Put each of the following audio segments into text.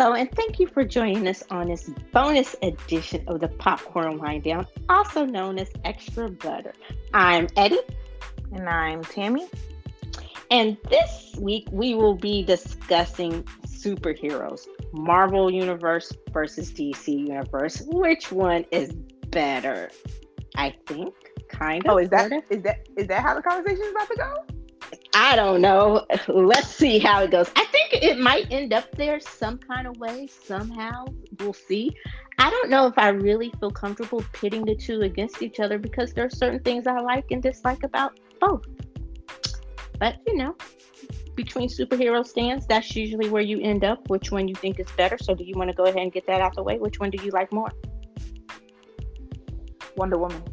Hello, and thank you for joining us on this bonus edition of the Popcorn Wind Down, also known as Extra Butter. I'm Eddie, And I'm Tammy. and this week we will be discussing superheroes, Marvel Universe versus DC Universe. Which one is better? I think, kind of. Oh, is that sorta. is that how the conversation is about to go? I don't know. Let's see how it goes. I think it might end up there some kind of way, somehow. We'll see. I don't know if I really feel comfortable pitting the two against each other because there are certain things I like and dislike about both. But, between superhero stands, that's usually where you end up, which one you think is better. So, do you want to go ahead and get that out the way? Which one do you like more? Wonder Woman.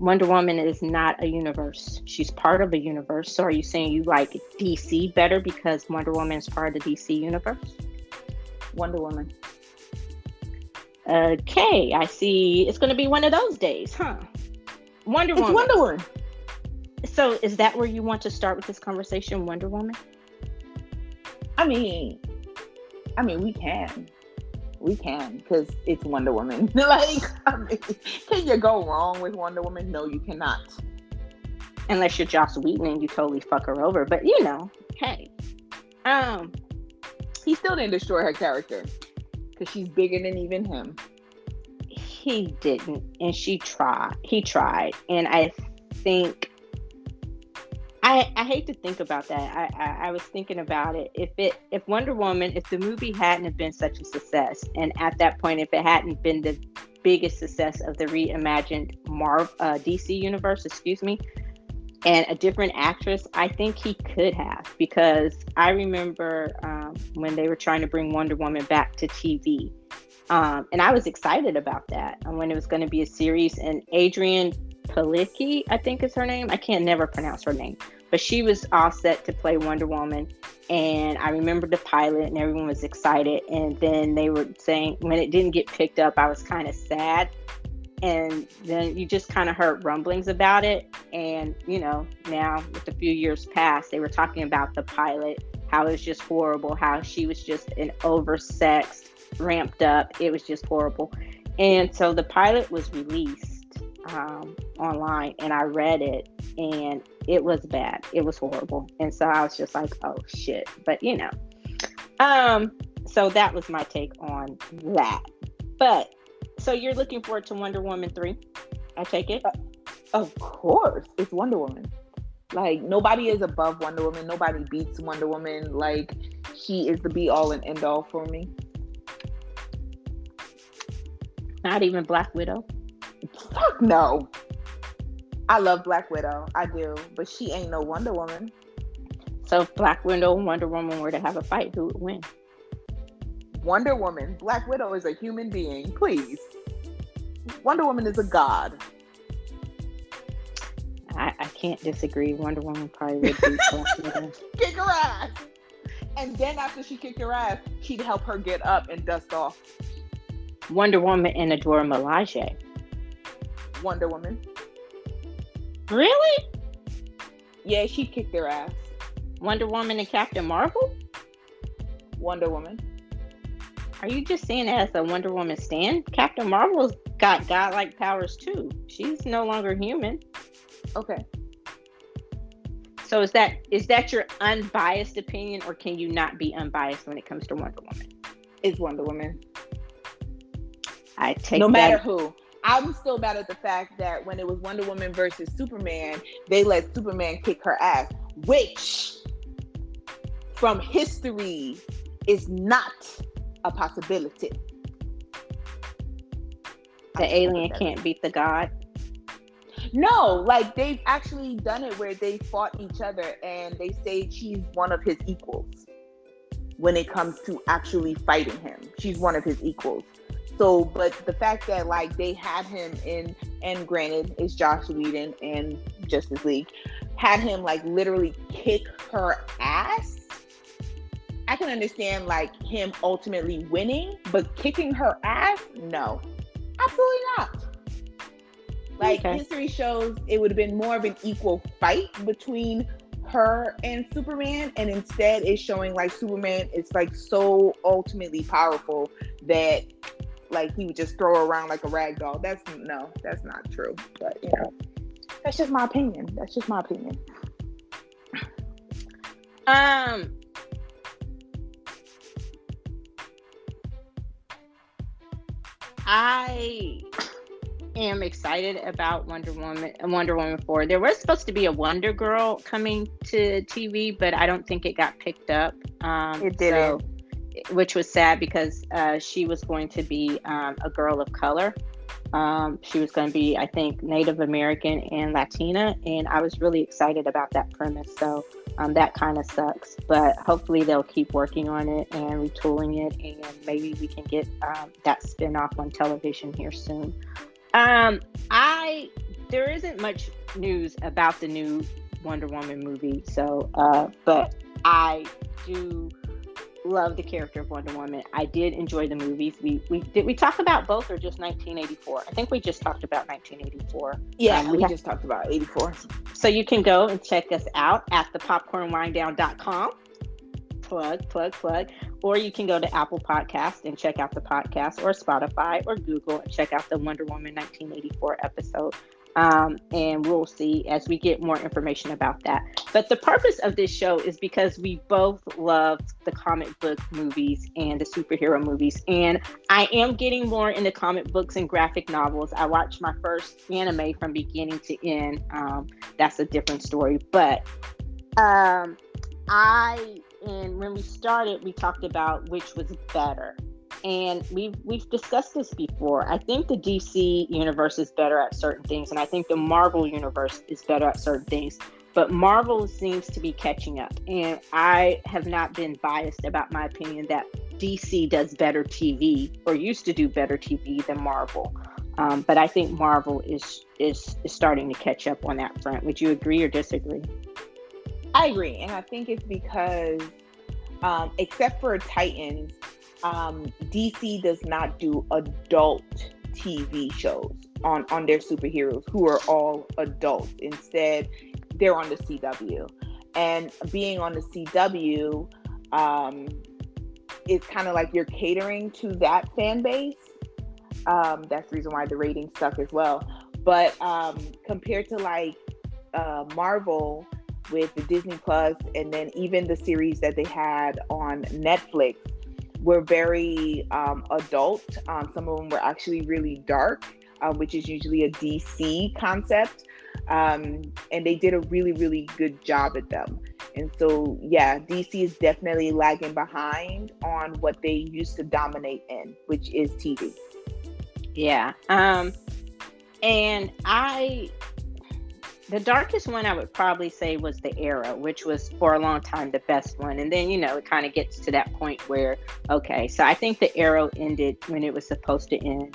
Wonder Woman is not a universe. She's part of a universe. So are you saying you like DC better because Wonder Woman is part of the DC universe? Wonder Woman. Okay, I see. It's going to be one of those days, huh? Wonder It's Woman. Wonder Woman. So is that where you want to start with this conversation, Wonder Woman? I mean, we can, because it's Wonder Woman. Can you go wrong with Wonder Woman? No, you cannot. Unless you're Joss Whedon and you totally fuck her over. But hey, He still didn't destroy her character, because she's bigger than even him. he didn't, and she tried. He tried, and I think. I hate to think about that. I was thinking about it. If Wonder Woman, if the movie hadn't have been such a success, and at that point, if it hadn't been the biggest success of the reimagined DC universe, and a different actress, I think he could have, because I remember when they were trying to bring Wonder Woman back to TV, and I was excited about that, and when it was going to be a series, and Adrienne Palicki, I think is her name. I can't never pronounce her name. But she was all set to play Wonder Woman. And I remember the pilot and everyone was excited. And then they were saying when it didn't get picked up, I was kind of sad. And then you just kind of heard rumblings about it. And, now with a few years past, they were talking about the pilot, how it was just horrible, how she was just an oversexed, ramped up. It was just horrible. And so the pilot was released online, and I read it, and it was bad. It was horrible. And so I was just like, oh shit. But so that was my take on that. But so you're looking forward to Wonder Woman 3, I take it? Of course, it's Wonder Woman. Like, nobody is above Wonder Woman. Nobody beats Wonder Woman. Like, she is the be all and end all for me. Not even Black Widow? Fuck no. I love Black Widow. I do. But she ain't no Wonder Woman. So if Black Widow and Wonder Woman were to have a fight, who would win? Wonder Woman. Black Widow is a human being. Please. Wonder Woman is a god. I can't disagree. Wonder Woman probably would beat Black Widow. Kick her ass. And then after she kicked her ass, she'd help her get up and dust off. Wonder Woman and Adora Milaje. Wonder Woman. Really? Yeah, she kicked their ass. Wonder Woman and Captain Marvel? Wonder Woman. Are you just saying that as a Wonder Woman stan? Captain Marvel's got godlike powers too. She's no longer human. Okay. So is that your unbiased opinion, or can you not be unbiased when it comes to Wonder Woman? It's Wonder Woman. I take no that. matter who. I'm still mad at the fact that when it was Wonder Woman versus Superman, they let Superman kick her ass, which from history is not a possibility. The alien can't beat the god. No, like they've actually done it where they fought each other and they say she's one of his equals. When it comes to actually fighting him, she's one of his equals. So, but the fact that like they had him in, and granted it's Joss Whedon and Justice League, had him like literally kick her ass. I can understand like him ultimately winning, but kicking her ass, no, absolutely not. Like history shows, it would have been more of an equal fight between her and Superman, and instead it's showing like Superman is like so ultimately powerful that like he would just throw her around like a rag doll. That's not true. But you know, that's just my opinion. I am excited about Wonder Woman 4. There was supposed to be a Wonder Girl coming to TV, but I don't think it got picked up. It didn't. Which was sad because she was going to be a girl of color. She was going to be, I think, Native American and Latina, and I was really excited about that premise. So that kind of sucks, but hopefully they'll keep working on it and retooling it, and maybe we can get that spin-off on television here soon. There isn't much news about the new Wonder Woman movie, so but I do love the character of Wonder Woman. I did enjoy the movies. We talk about both or just 1984? I think we just talked about 1984. Yeah, we just talked about 84. So you can go and check us out at thepopcornwinedown.com. Plug. Or you can go to Apple Podcast and check out the podcast, or Spotify or Google and check out the Wonder Woman 1984 episode. And we'll see as we get more information about that. But the purpose of this show is because we both love the comic book movies and the superhero movies. And I am getting more into comic books and graphic novels. I watched my first anime from beginning to end. That's a different story. But when we started, we talked about which was better. And we've discussed this before. I think the DC universe is better at certain things, and I think the Marvel universe is better at certain things. But Marvel seems to be catching up, and I have not been biased about my opinion that DC does better TV, or used to do better TV than Marvel. But I think Marvel is starting to catch up on that front. Would you agree or disagree? I agree, and I think it's because except for Titans, DC does not do adult TV shows on their superheroes who are all adults. Instead, they're on the CW. And being on the CW is kind of like you're catering to that fan base. That's the reason why the ratings suck as well. But compared to like Marvel with the Disney Plus, and then even the series that they had on Netflix, were very adult. Some of them were actually really dark, which is usually a DC concept. And they did a really, really good job at them. And so, yeah, DC is definitely lagging behind on what they used to dominate in, which is TV. Yeah. And the darkest one I would probably say was the Arrow, which was for a long time the best one. And then, it kind of gets to that point where, okay, so I think the Arrow ended when it was supposed to end,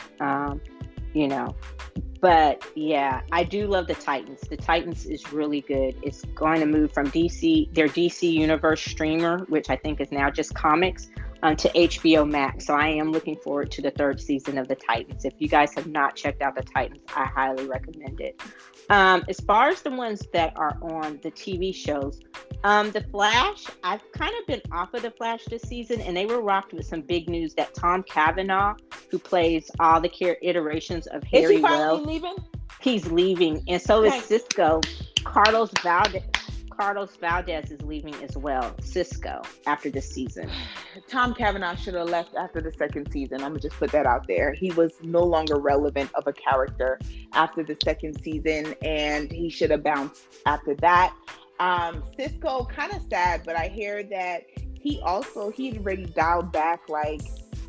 But yeah, I do love the Titans. The Titans is really good. It's going to move from their DC Universe streamer, which I think is now just comics, to HBO Max. So I am looking forward to the third season of the Titans. If you guys have not checked out the Titans, I highly recommend it. As far as the ones that are on the TV shows, The Flash, I've kind of been off of The Flash this season, and they were rocked with some big news that Tom Cavanaugh, who plays all the iterations of Harry Wells, leaving? He's leaving, and so is Cisco. Carlos Valdez is leaving as well. Cisco, after this season. Tom Cavanaugh should have left after the second season. I'm gonna just put that out there. He was no longer relevant of a character after the second season, and he should have bounced after that. Cisco, kind of sad, but I hear that he'd already dialed back like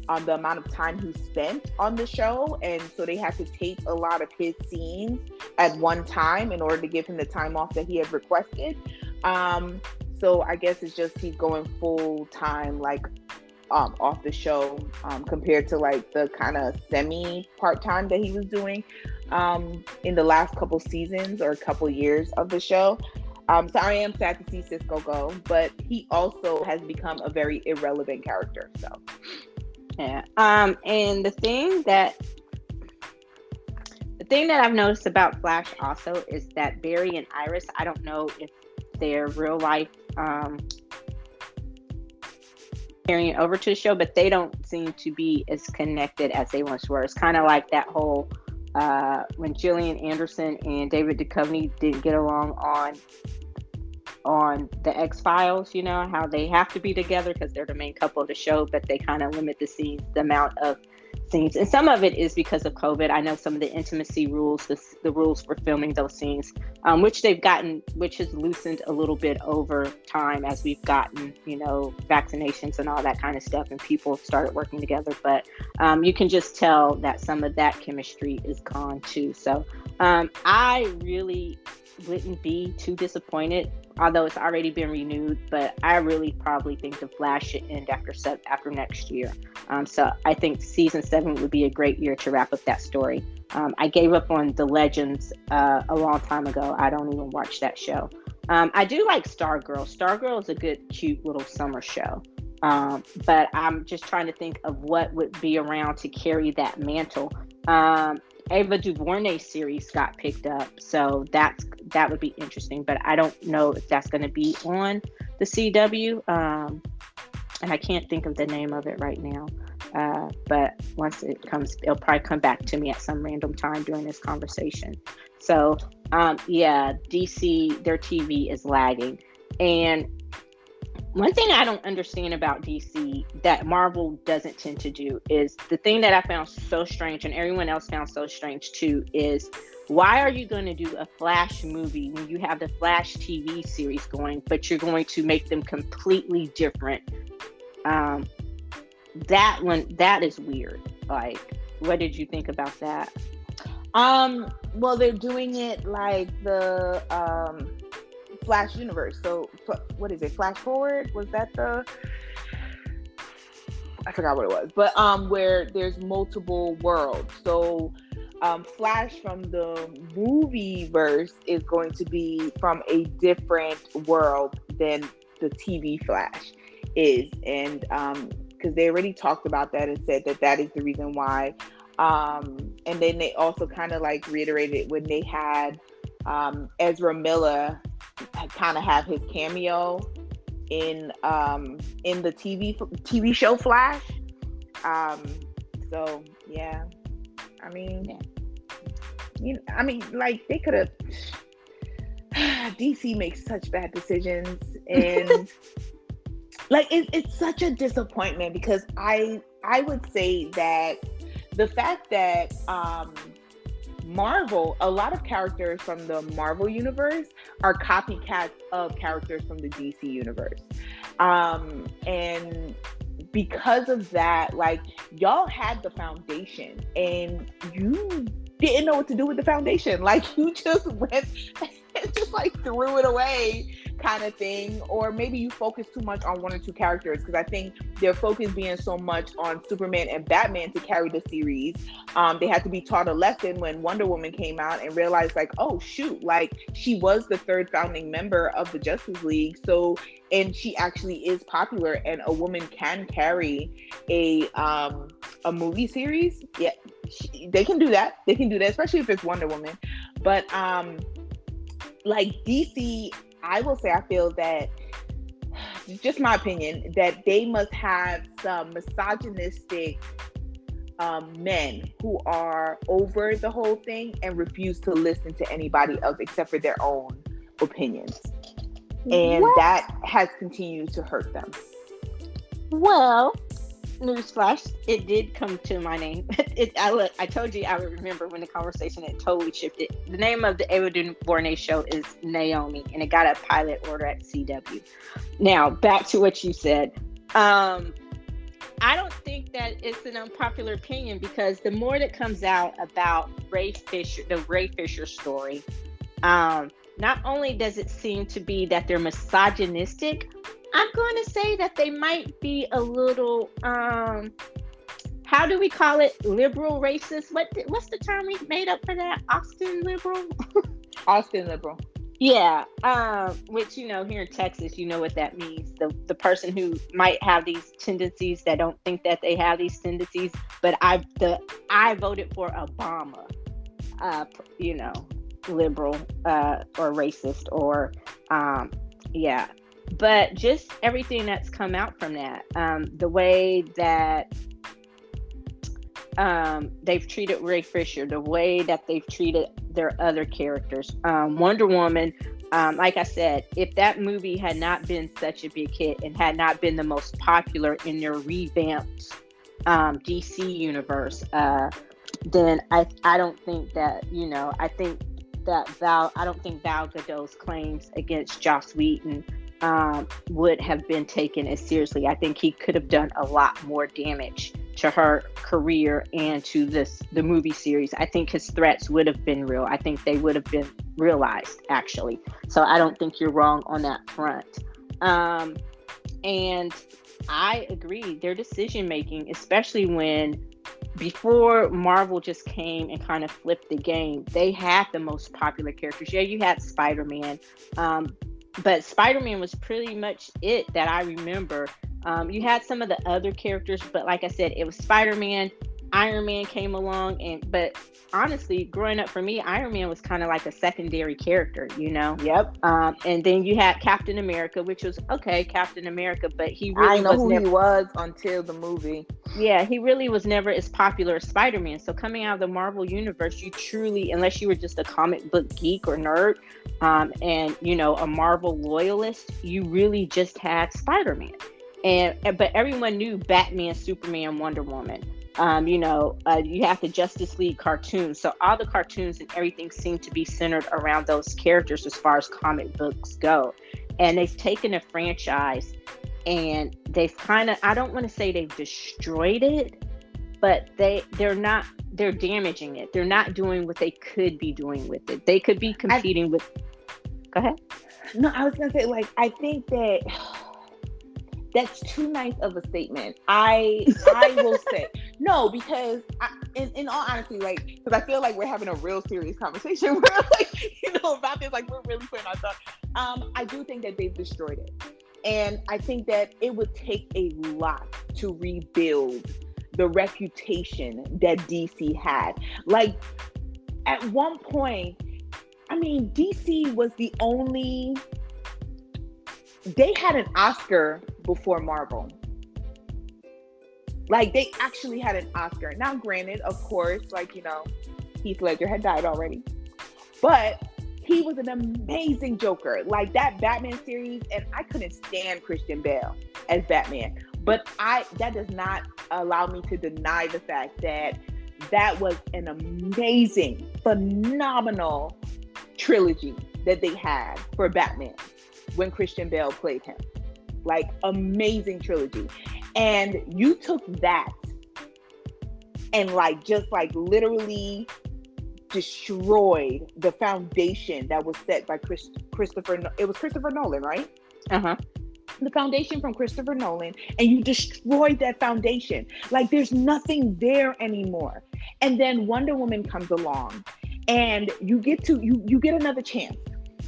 on the amount of time he spent on the show, and so they had to tape a lot of his scenes at one time in order to give him the time off that he had requested. So I guess it's just he's going full time, like off the show, compared to like the kind of semi part time that he was doing in the last couple seasons or a couple years of the show. So I am sad to see Cisco go, but he also has become a very irrelevant character. So yeah. And the thing that I've noticed about Flash also is that Barry and Iris, I don't know if their real life carrying over to the show, but they don't seem to be as connected as they once were. It's kind of like that whole when Gillian Anderson and David Duchovny didn't get along on the X-Files, you know, how they have to be together because they're the main couple of the show, but they kind of limit the scenes, the amount of scenes. And some of it is because of COVID. I know some of the intimacy rules, the rules for filming those scenes, which has loosened a little bit over time as we've gotten, you know, vaccinations and all that kind of stuff, and people started working together. But you can just tell that some of that chemistry is gone too. So I really wouldn't be too disappointed, although it's already been renewed, but I really probably think The Flash should end after next year. So I think season 7 would be a great year to wrap up that story. I gave up on The Legends a long time ago. I don't even watch that show. I do like Stargirl. Stargirl is a good, cute little summer show. But I'm just trying to think of what would be around to carry that mantle. Ava DuVernay series got picked up, so that would be interesting, but I don't know if that's going to be on the CW, and I can't think of the name of it right now, but once it comes, it'll probably come back to me at some random time during this conversation. So yeah, DC, their TV is lagging, and one thing I don't understand about DC that Marvel doesn't tend to do is the thing that I found so strange, and everyone else found so strange too, is why are you going to do a Flash movie when you have the Flash TV series going, but you're going to make them completely different? That is weird. Like, what did you think about that? Well, they're doing it like the Flash universe. So what is it? Flash Forward? Was that I forgot what it was. But where there's multiple worlds. So Flash from the movie verse is going to be from a different world than the TV Flash is. And because they already talked about that and said that is the reason why. And then they also kind of like reiterated when they had Ezra Miller kind of have his cameo in the TV show Flash. So yeah, I mean, like they could have. DC makes such bad decisions, and like it's such a disappointment because I would say that the fact that Marvel, a lot of characters from the Marvel universe are copycats of characters from the DC universe. And because of that, like, y'all had the foundation and you didn't know what to do with the foundation. Like, you just went and just like threw it away kind of thing. Or maybe you focus too much on one or two characters, because I think their focus being so much on Superman and Batman to carry the series, they had to be taught a lesson when Wonder Woman came out and realized like, oh shoot, like she was the third founding member of the Justice League. So, and she actually is popular, and a woman can carry a movie series. Yeah, they can do that. They can do that, especially if it's Wonder Woman. But like DC, I will say I feel that, just my opinion, that they must have some misogynistic men who are over the whole thing and refuse to listen to anybody else except for their own opinions. And that has continued to hurt them. Well, newsflash, it did come to my name. I told you I would remember when the conversation had totally shifted. The name of the Ava DuVernay show is Naomi, and it got a pilot order at CW. Now, back to what you said. I don't think that it's an unpopular opinion, because the more that comes out about the Ray Fisher story, not only does it seem to be that they're misogynistic, I'm going to say that they might be a little, how do we call it? Liberal racist? What's the term we made up for that? Austin liberal? Austin liberal. Yeah. Which, you know, here in Texas, you know what that means. The person who might have these tendencies that don't think that they have these tendencies, but I voted for Obama, you know, liberal or racist, or Yeah, but just everything that's come out from that, the way that they've treated Ray Fisher, the way that they've treated their other characters. Wonder Woman, like I said, if that movie had not been such a big hit and had not been the most popular in their revamped DC universe, then I don't think that, I think that I don't think Val Gadot's claims against Joss Whedon would have been taken as seriously. I think he could have done a lot more damage to her career and to the movie series. I think his threats would have been real. I think they would have been realized, actually. So I don't think you're wrong on that front. And I agree, their decision making, especially when before Marvel just came and kind of flipped the game, they had the most popular characters. Yeah, you had Spider-Man, but Spider-Man was pretty much it that I remember. You had some of the other characters, but like I said, it was Spider-Man. Iron Man came along, but honestly, growing up for me, Iron Man was kind of like a secondary character, Yep. And then you had Captain America, which was okay, Captain America, but he I really know was who never. he was until the movie. Yeah, he really was never as popular as Spider-Man. So coming out of the Marvel universe, you truly, unless you were just a comic book geek or nerd, and a Marvel loyalist, you really just had Spider-Man. But everyone knew Batman, Superman, Wonder Woman. You have the Justice League cartoons. So all the cartoons and everything seemed to be centered around those characters as far as comic books go. And they've taken a franchise and they've kind of, I don't want to say they've destroyed it, but they're damaging it. They're not doing what they could be doing with it. They could be competing with. Go ahead. No, I was going to say, I think that that's too nice of a statement. I will say no, because in all honesty, because I feel like we're having a real serious conversation where about this, we're really putting our thoughts. I do think that they've destroyed it, and I think that it would take a lot to rebuild the reputation that DC had. At one point, I mean, DC was the only. They had an Oscar before Marvel. They actually had an Oscar. Now, granted, of course, Heath Ledger had died already. But he was an amazing Joker. That Batman series, and I couldn't stand Christian Bale as Batman. But that does not allow me to deny the fact that was an amazing, phenomenal trilogy that they had for Batman when Christian Bale played him. Amazing trilogy. And you took that and just literally destroyed the foundation that was set by Christopher Nolan, right? Uh-huh. The foundation from Christopher Nolan, and you destroyed that foundation. There's nothing there anymore. And then Wonder Woman comes along and you get another chance.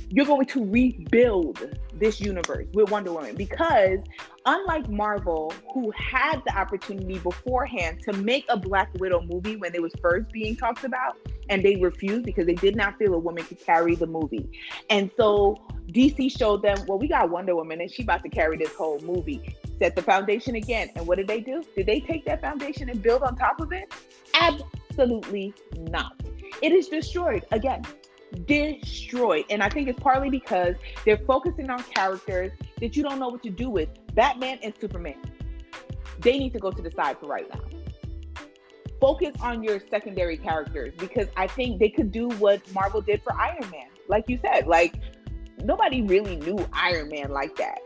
You're going to rebuild this universe with Wonder Woman, because unlike Marvel, who had the opportunity beforehand to make a Black Widow movie when it was first being talked about, and they refused because they did not feel a woman could carry the movie. And so DC showed them, well, we got Wonder Woman and she about to carry this whole movie. Set the foundation again. And what did they do? Did they take that foundation and build on top of it? Absolutely not. It is destroyed again. Destroyed. And I think it's partly because they're focusing on characters that you don't know what to do with. Batman and Superman, they need to go to the side for right now. Focus on your secondary characters, because I think they could do what Marvel did for Iron Man. Like you said, nobody really knew Iron Man like that.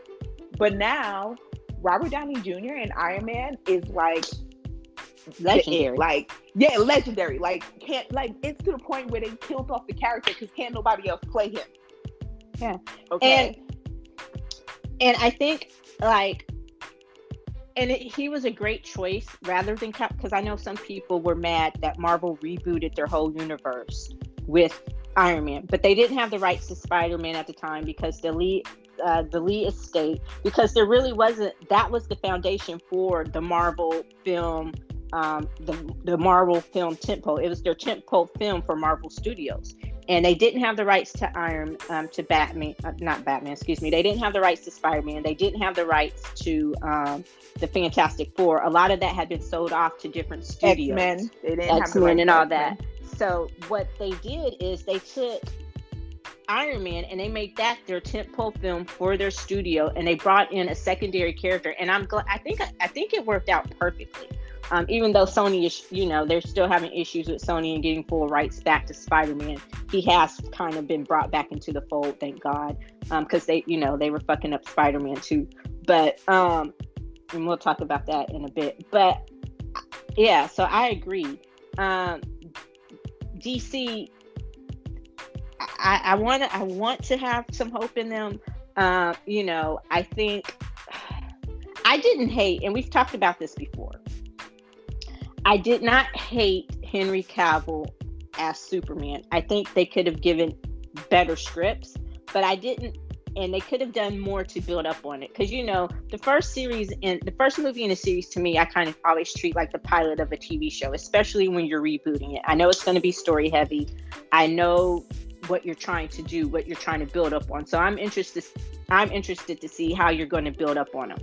But now Robert Downey Jr. and Iron Man is legendary. Legendary. It's to the point where they killed off the character because can't nobody else play him. Yeah. Okay. And I think he was a great choice rather than because I know some people were mad that Marvel rebooted their whole universe with Iron Man, but they didn't have the rights to Spider-Man at the time because the Lee estate, because there really wasn't. That was the foundation for the Marvel film. The Marvel film tentpole. It was their tentpole film for Marvel Studios. and they didn't have the rights to to Batman, not Batman, excuse me. They didn't have the rights to Spider-Man. They didn't have the rights to the Fantastic Four. A lot of that had been sold off to different studios. X-Men. They didn't have the X-Men rights and to all X-Men. that. So what they did is they took Iron Man and they made that their tentpole film for their studio, and they brought in a secondary character. And I'm glad. I think it worked out perfectly. Even though Sony is, they're still having issues with Sony and getting full rights back to Spider-Man. He has kind of been brought back into the fold, thank God, because they were fucking up Spider-Man too. But and we'll talk about that in a bit. But yeah, so I agree. DC, I want to have some hope in them. I think I didn't hate, and we've talked about this before. I did not hate Henry Cavill as Superman. I think they could have given better scripts, but I didn't, and they could have done more to build up on it. Because the first movie in a series, to me, I kind of always treat like the pilot of a TV show, especially when you're rebooting it. I know it's going to be story heavy. I know what you're trying to do, what you're trying to build up on. So I'm interested to see how you're going to build up on them.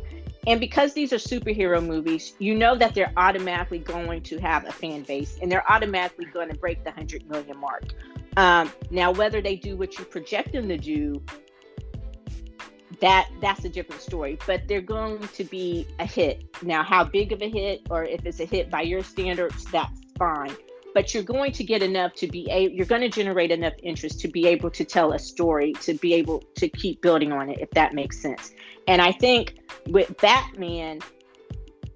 And because these are superhero movies, that they're automatically going to have a fan base, and they're automatically going to break the 100 million mark. Now, whether they do what you project them to do, that's a different story. But they're going to be a hit. Now, how big of a hit, or if it's a hit by your standards, that's fine. But you're going to get enough you're going to generate enough interest to be able to tell a story, to be able to keep building on it, if that makes sense. And I think with Batman,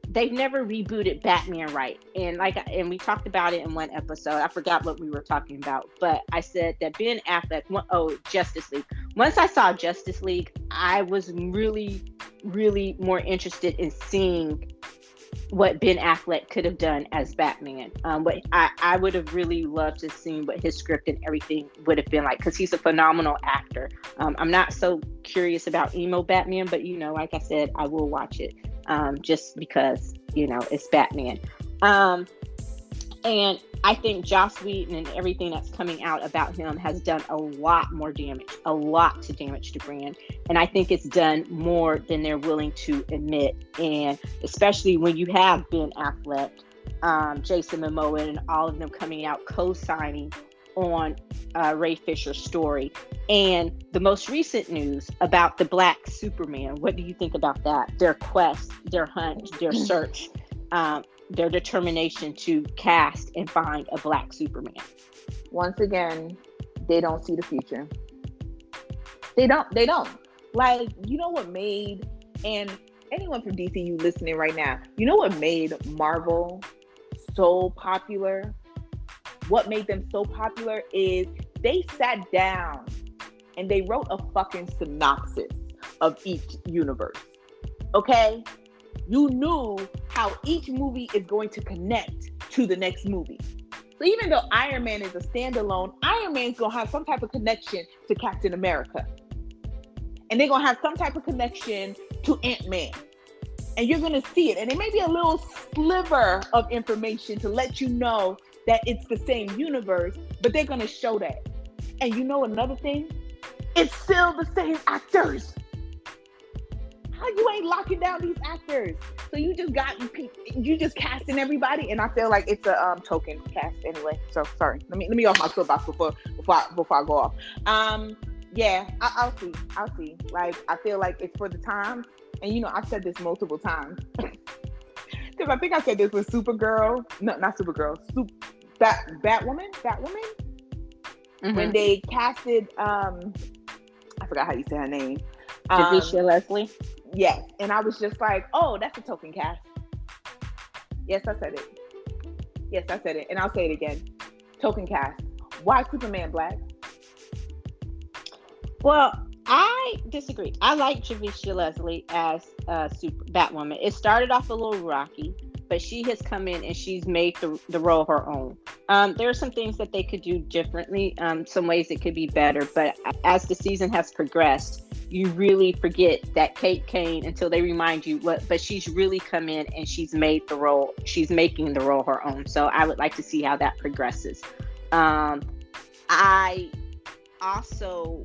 they've never rebooted Batman right. And we talked about it in one episode. I forgot what we were talking about, but I said that Ben Affleck, Justice League. Once I saw Justice League, I was really, really more interested in seeing what Ben Affleck could have done as Batman. But I would have really loved to see what his script and everything would have been like, because he's a phenomenal actor. I'm not so curious about emo Batman, but like I said, I will watch it just because it's Batman. And I think Joss Whedon and everything that's coming out about him has done a lot to damage the brand. And I think it's done more than they're willing to admit. And especially when you have Ben Affleck, Jason Momoa, and all of them coming out co-signing on Ray Fisher's story. And the most recent news about the Black Superman, what do you think about that? Their quest, their hunt, their search, their determination to cast and find a Black Superman. Once again, they don't see the future. They don't. Like, what made, and anyone from DCU listening right now, what made Marvel so popular? What made them so popular is they sat down and they wrote a fucking synopsis of each universe. Okay? You knew how each movie is going to connect to the next movie. So even though Iron Man is a standalone, Iron Man's going to have some type of connection to Captain America. And they're going to have some type of connection to Ant-Man. And you're going to see it. And it may be a little sliver of information to let you know that it's the same universe, but they're going to show that. And another thing? It's still the same actors. How you ain't locking down these actors? So you just casting everybody, and I feel like it's a token cast anyway. So sorry, let me off my soapbox before I go off. Yeah, I'll see. Like, I feel like it's for the time, and I've said this multiple times because I think I said this with Supergirl. No, not Supergirl. Batwoman. Mm-hmm. When they casted, I forgot how you say her name. Javicia Leslie. Yes, and I was just like, oh, that's a token cast. Yes, I said it. And I'll say it again. Token cast. Why Superman Black? Well, I disagree. I like Javicia Leslie as Batwoman. It started off a little rocky, but she has come in and she's made the role her own. There are some things that they could do differently. Some ways it could be better, but as the season has progressed, you really forget that Kate Kane until they remind you but she's really come in and she's making the role her own. So I would like to see how that progresses. I also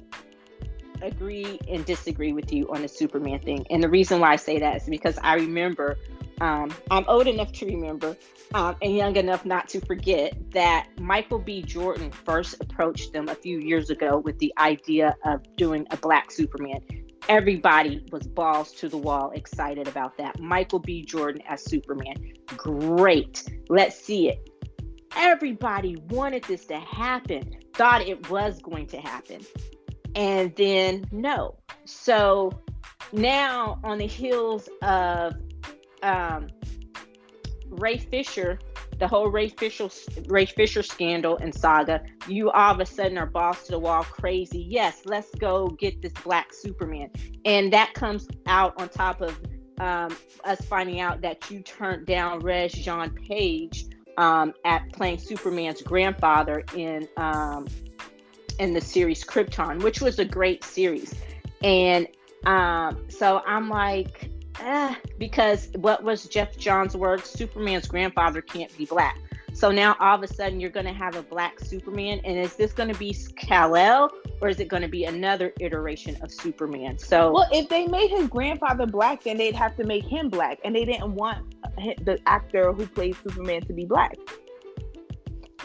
agree and disagree with you on the Superman thing. And the reason why I say that is because I remember, I'm old enough to remember, and young enough not to forget that Michael B. Jordan first approached them a few years ago with the idea of doing a black Superman. Everybody was balls to the wall excited about that. Michael B. Jordan as Superman. Great. Let's see it. Everybody wanted this to happen, thought it was going to happen. And then no. So now on the heels of Ray Fisher, the whole Ray Fisher scandal and saga, you all of a sudden are balls to the wall crazy. Yes, let's go get this black Superman. And that comes out on top of us finding out that you turned down Jean Page at playing Superman's grandfather in the series Krypton, which was a great series. And so I'm like, because what was Jeff Johns' words? Superman's grandfather can't be black. So now all of a sudden you're going to have a black Superman, and is this going to be Kal-El, or is it going to be another iteration of Superman? So, well, if they made his grandfather black, then they'd have to make him black, and they didn't want the actor who plays Superman to be black.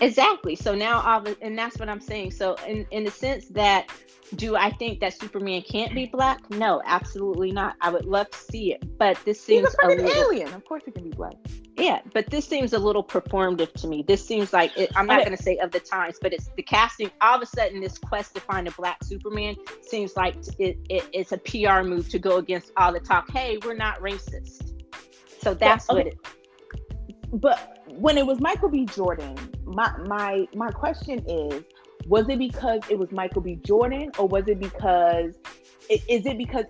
Exactly. So now, and that's what I'm saying. So in the sense that, do I think that Superman can't be black? No, absolutely not. I would love to see it, but this seems he's a fucking alien. Of course, he can be black. Yeah, but this seems a little performative to me. This seems like I'm not going to say of the times, but it's the casting. All of a sudden, this quest to find a black Superman seems like it's a PR move to go against all the talk. Hey, we're not racist. So that's what it. But when it was Michael B. Jordan, my question is, was it because it was Michael B. Jordan, or was it because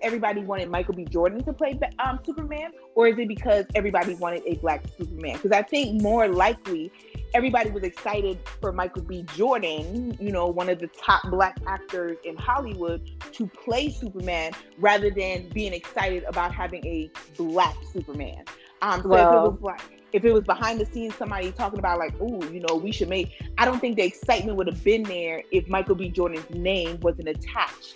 everybody wanted Michael B. Jordan to play Superman, or is it because everybody wanted a black Superman? Because I think more likely everybody was excited for Michael B. Jordan, one of the top black actors in Hollywood, to play Superman, rather than being excited about having a black Superman. If it was behind the scenes, somebody talking about like, we should make, I don't think the excitement would have been there if Michael B. Jordan's name wasn't attached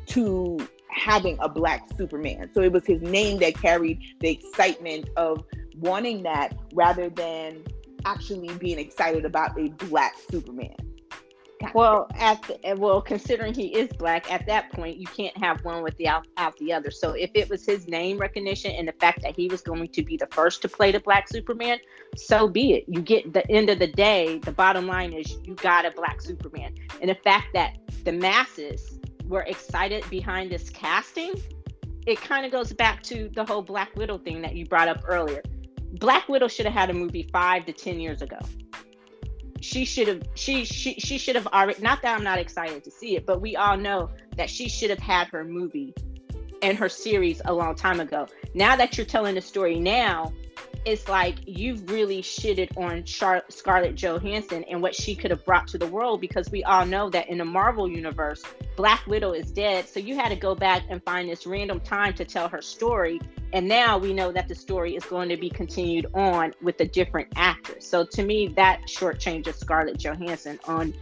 to having a black Superman. So it was his name that carried the excitement of wanting that, rather than actually being excited about a black Superman. Well, considering he is black, at that point, you can't have one without the other. So if it was his name recognition and the fact that he was going to be the first to play the black Superman, so be it. You get the end of the day, the bottom line is you got a black Superman. And the fact that the masses were excited behind this casting, it kind of goes back to the whole Black Widow thing that you brought up earlier. Black Widow should have had a movie 5 to 10 years ago. She should have already, not that I'm not excited to see it, but we all know that she should have had her movie and her series a long time ago. Now that you're telling the story now, it's like you've really shitted on Scarlett Johansson and what she could have brought to the world, because we all know that in the Marvel universe, Black Widow is dead. So you had to go back and find this random time to tell her story. And now we know that the story is going to be continued on with a different actress. So to me, that shortchanges Scarlett Johansson on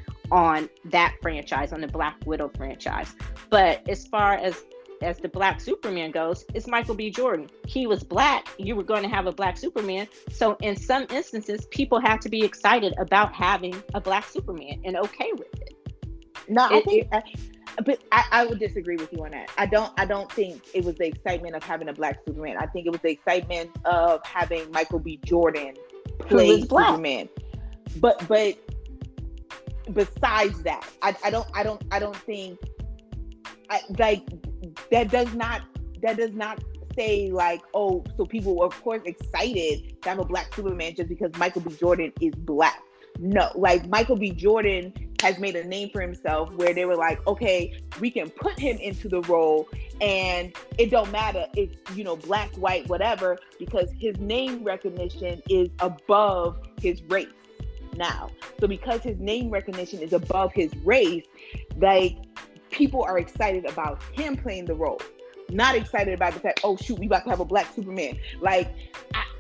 that franchise, on the Black Widow franchise. But as far as the black Superman goes, it's Michael B. Jordan. He was black. You were going to have a black Superman. So in some instances, people have to be excited about having a black Superman and okay with it. No, I would disagree with you on that. I don't think it was the excitement of having a black Superman. I think it was the excitement of having Michael B. Jordan play Superman. But besides that, I don't think that does not say like, oh, so people were of course excited to have a black Superman just because Michael B. Jordan is black. No, like Michael B. Jordan has made a name for himself where they were like, okay, we can put him into the role and it don't matter if, black, white, whatever, because his name recognition is above his race now. So because his name recognition is above his race, like, people are excited about him playing the role, not excited about the fact, oh shoot, we about to have a black Superman. Like,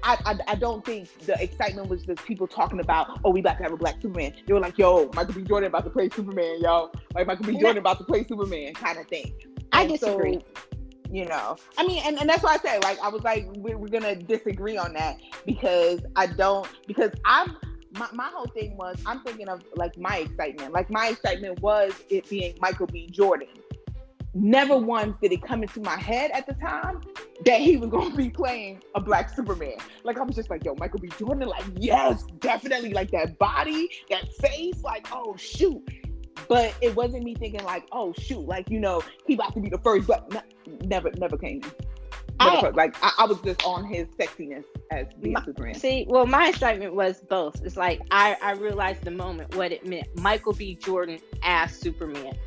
I don't think the excitement was just people talking about, oh, we about to have a black Superman. They were like, yo, Michael B. Jordan about to play Superman, yo. Like Michael B. Jordan about to play Superman kind of thing. I And disagree. so, I mean, and that's why I say, like, I was like, we're gonna disagree on that because my whole thing was, I'm thinking of like my excitement. Like my excitement was it being Michael B. Jordan. Never once did it come into my head at the time that he was going to be playing a black Superman. Like, I was just like, yo, Michael B. Jordan, like, yes, definitely, like, that body, that face, like, oh, shoot. But it wasn't me thinking, like, oh, shoot, like, he about to be the first, but never came. I was just on his sexiness as being Superman. See, well, my excitement was both. It's like, I realized the moment what it meant. Michael B. Jordan as Superman.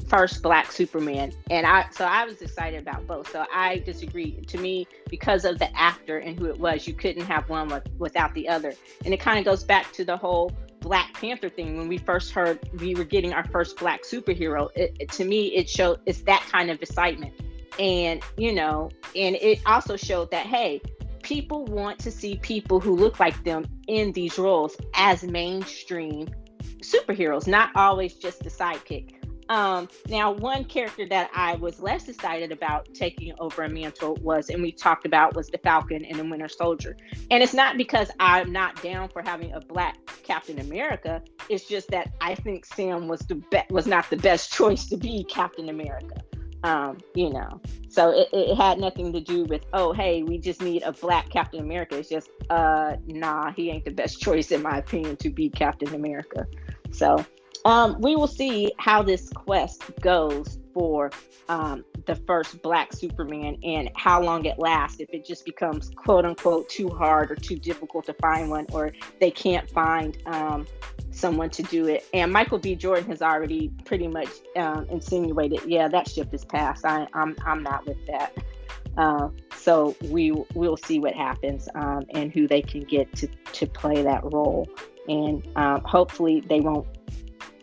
First black Superman, and I was excited about both. So I disagree. To me, because of the actor and who it was, you couldn't have one without the other. And it kind of goes back to the whole Black Panther thing. When we first heard we were getting our first black superhero, to me it showed it's that kind of excitement. And and it also showed that, hey, people want to see people who look like them in these roles as mainstream superheroes, not always just the sidekick. Now, one character that I was less excited about taking over a mantle was the Falcon and the Winter Soldier. And it's not because I'm not down for having a black Captain America. It's just that I think Sam was not the best choice to be Captain America. So it had nothing to do with, oh, hey, we just need a black Captain America. It's just, nah, he ain't the best choice, in my opinion, to be Captain America. So, we will see how this quest goes for the first black Superman and how long it lasts. If it just becomes quote unquote too hard or too difficult to find one, or they can't find someone to do it. And Michael B. Jordan has already pretty much insinuated, yeah, that ship is passed. I'm not with that. So we'll see what happens and who they can get to play that role. And hopefully they won't.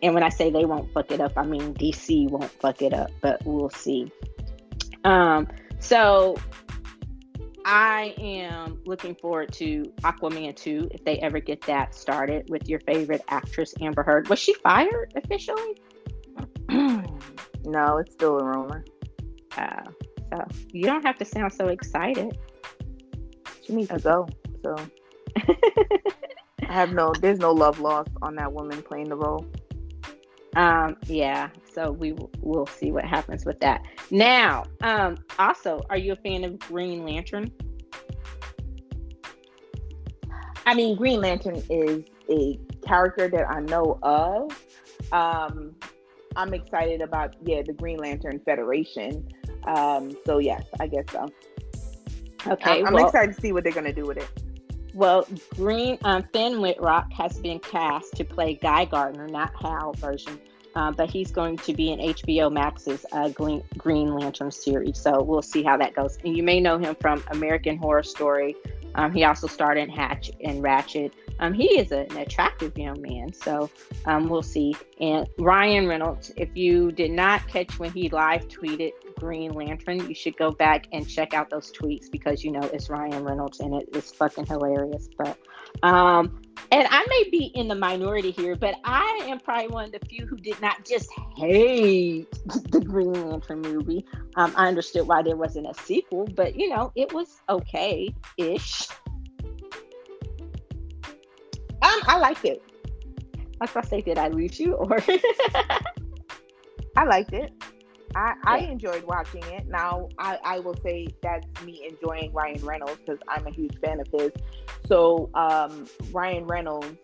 And when I say they won't fuck it up, I mean DC won't fuck it up, but we'll see. So I am looking forward to Aquaman 2, if they ever get that started, with your favorite actress, Amber Heard. Was she fired officially? No, it's still a rumor. So you don't have to sound so excited. She needs to go, so. There's no love lost on that woman playing the role. Yeah, so we'll see what happens with that. Now, also, are you a fan of Green Lantern? I mean, Green Lantern is a character that I know of. I'm excited about, the Green Lantern Federation. So yes, I guess so. Okay, I'm excited to see what they're going to do with it. Well, Finn Wittrock has been cast to play Guy Gardner, not Hal version, but he's going to be in HBO Max's Green Lantern series. So we'll see how that goes. And you may know him from American Horror Story. He also starred in Hatch and Ratchet. He is an attractive young man, so we'll see. And Ryan Reynolds, if you did not catch when he live tweeted Green Lantern, you should go back and check out those tweets because it's Ryan Reynolds and it is fucking hilarious. But and I may be in the minority here, but I am probably one of the few who did not just hate the Green Lantern movie. I understood why there wasn't a sequel, but it was okay-ish. I liked it. I was gonna say, did I lose you or? I liked it. I enjoyed watching it. Now, I will say that's me enjoying Ryan Reynolds because I'm a huge fan of his. So Ryan Reynolds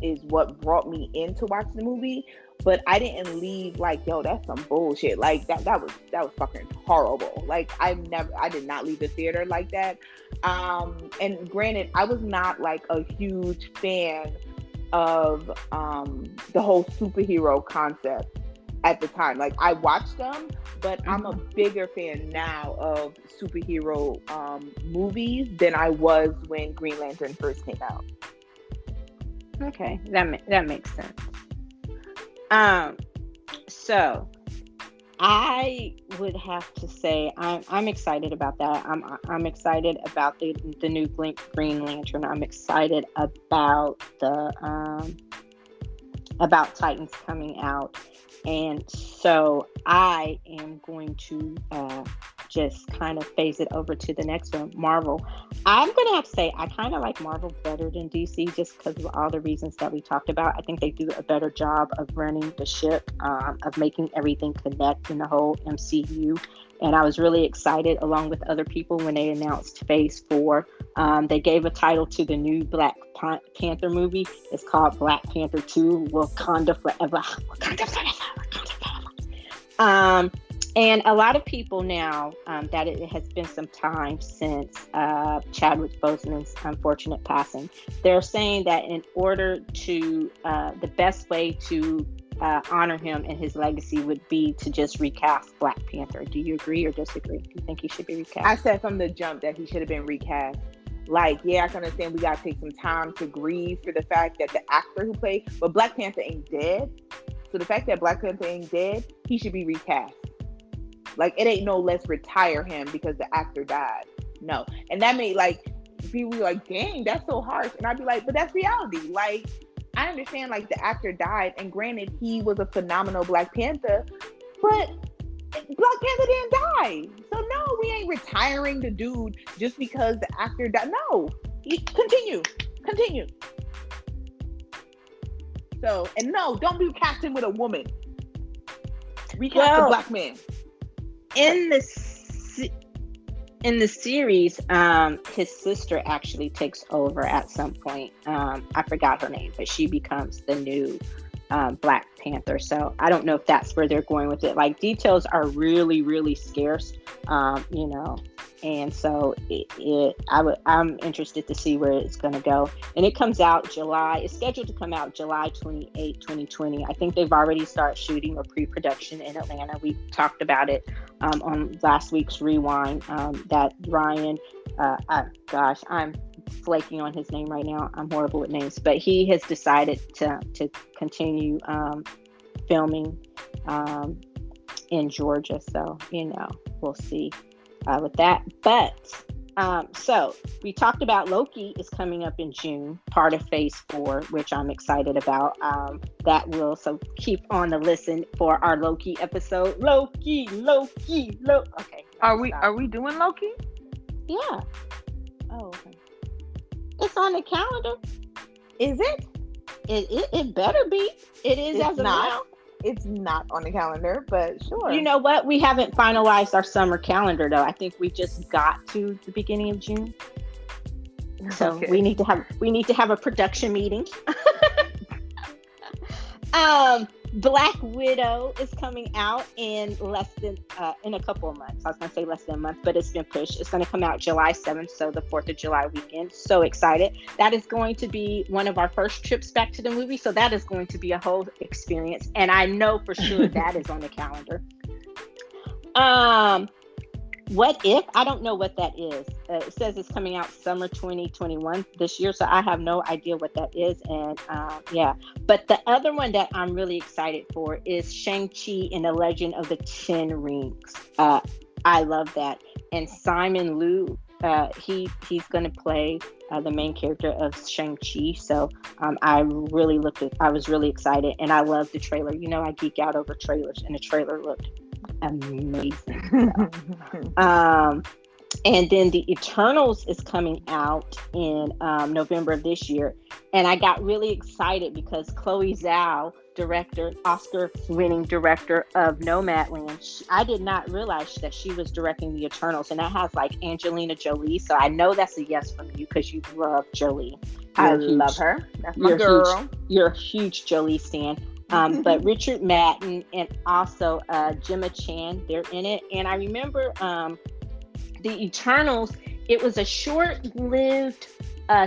is what brought me in to watch the movie. But I didn't leave like, yo, that's some bullshit. Like that was fucking horrible. Like I did not leave the theater like that. And granted, I was not like a huge fan of the whole superhero concept at the time. Like I watched them, but I'm a bigger fan now of superhero movies than I was when Green Lantern first came out. Okay, that makes sense. So I would have to say I'm excited about that. I'm excited about the new Green Lantern. I'm excited about Titans coming out, and so I am going to just kind of phase it over to the next one, Marvel. I'm going to have to say I kind of like Marvel better than DC just because of all the reasons that we talked about. I think they do a better job of running the ship, of making everything connect in the whole MCU. And I was really excited, along with other people, when they announced Phase 4. They gave a title to the new Black Panther movie. It's called Black Panther 2, Wakanda Forever. Wakanda Forever. Wakanda Forever. And a lot of people now, that it has been some time since Chadwick Boseman's unfortunate passing, they're saying that in order to, the best way to honor him and his legacy would be to just recast Black Panther. Do you agree or disagree? Do you think he should be recast? I said from the jump that he should have been recast. Like, yeah, I can understand we gotta take some time to grieve for the fact that the actor who played, but Black Panther ain't dead. So the fact that Black Panther ain't dead, he should be recast. Like, it ain't no let's retire him because the actor died. No. And that made, like, people be like, dang, that's so harsh. And I'd be like, but that's reality. Like, I understand, like, the actor died, and granted, he was a phenomenal Black Panther, but Black Panther didn't die. So, no, we ain't retiring the dude just because the actor died. No. Continue. So, and no, don't be casting with a woman. Recast the Black man. In the series, his sister actually takes over at some point. I forgot her name, but she becomes the new Black Panther. So I don't know if that's where they're going with it. Like, details are really, really scarce, and so I'm interested to see where it's going to go. And it comes out it's scheduled to come out July 28, 2020. I think they've already started shooting or pre-production in Atlanta. We talked about it on last week's Rewind, that Ryan, I'm flaking on his name right now. I'm horrible with names, but he has decided to continue filming in Georgia. So, we'll see with that. But so we talked about Loki is coming up in June, part of Phase 4, which I'm excited about. That will, so keep on the listen for our Loki episode. Loki. Okay. Are we doing Loki? Yeah. Oh, okay. It's on the calendar. Is it? It better be. It is. It's as of now. It's not on the calendar, but sure. You know what? We haven't finalized our summer calendar, though. I think we just got to the beginning of June, so okay. we need to have a production meeting. Black Widow is coming out in a couple of months. I was going to say less than a month, but it's been pushed. It's going to come out July 7th, so the 4th of July weekend. So excited. That is going to be one of our first trips back to the movie, so that is going to be a whole experience. And I know for sure that is on the calendar. What If? I don't know what that is. It says it's coming out summer 2021 this year, so I have no idea what that is. And yeah, but the other one that I'm really excited for is Shang-Chi and the Legend of the Ten Rings. I love that. And Simon Liu, he's going to play the main character of Shang-Chi. So I was really excited, and I love the trailer. I geek out over trailers, and the trailer looked amazing. And then the Eternals is coming out in November of this year, and I got really excited because Chloe Zhao, Oscar-winning director of Nomadland, I did not realize that she was directing the Eternals, and that has like Angelina Jolie. So I know that's a yes from you because you love Jolie. I love her. That's my girl. You're a huge Jolie stan. But Richard Madden and also Gemma Chan, they're in it. And I remember the Eternals, it was a short-lived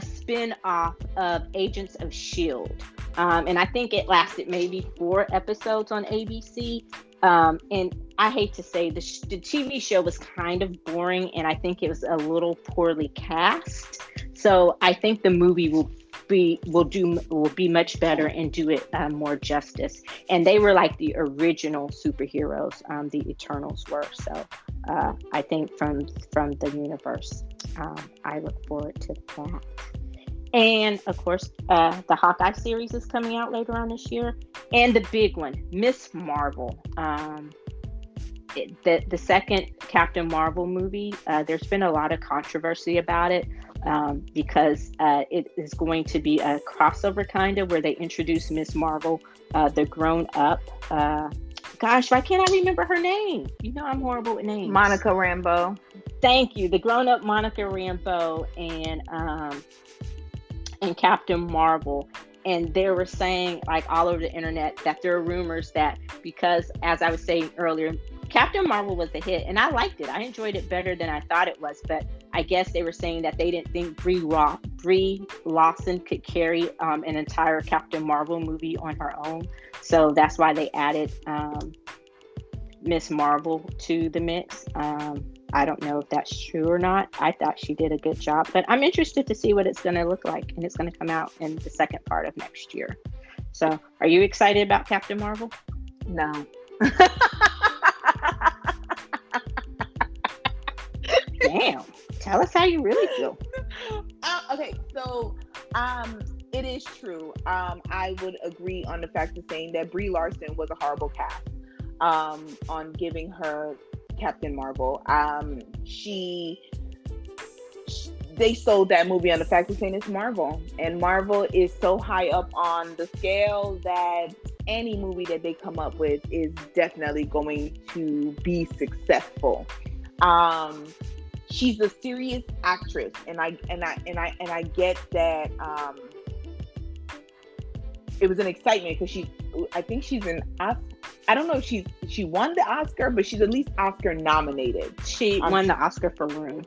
spin-off of Agents of S.H.I.E.L.D. And I think it lasted maybe 4 episodes on ABC. And I hate to say, the TV show was kind of boring, and I think it was a little poorly cast. So I think the movie will will be much better and do it more justice. And they were like the original superheroes. The Eternals were. So I think from the universe, I look forward to that. And of course, the Hawkeye series is coming out later on this year, and the big one, Miss Marvel. The second Captain Marvel movie, there's been a lot of controversy about it, because it is going to be a crossover kind of where they introduce Miss Marvel, the grown up. Gosh, why can't I remember her name? You know I'm horrible with names. Monica Rambeau. Thank you. The grown up Monica Rambeau and Captain Marvel. And they were saying, like, all over the internet, that there are rumors that, because, as I was saying earlier, Captain Marvel was a hit, and I liked it. I enjoyed it better than I thought it was. But I guess they were saying that they didn't think Brie Larson could carry an entire Captain Marvel movie on her own. So that's why they added Miss Marvel to the mix. I don't know if that's true or not. I thought she did a good job, but I'm interested to see what it's going to look like, and it's going to come out in the second part of next year. So, are you excited about Captain Marvel? No. Damn. Tell us how you really feel. Okay, so it is true. I would agree on the fact of saying that Brie Larson was a horrible cast on giving her Captain Marvel. They sold that movie on the fact of saying it's Marvel, and Marvel is so high up on the scale that any movie that they come up with is definitely going to be successful. She's a serious actress, and I get that. It was an excitement because I think she's an Oscar. I don't know if she won the Oscar, but she's at least Oscar nominated. She won the Oscar for Room.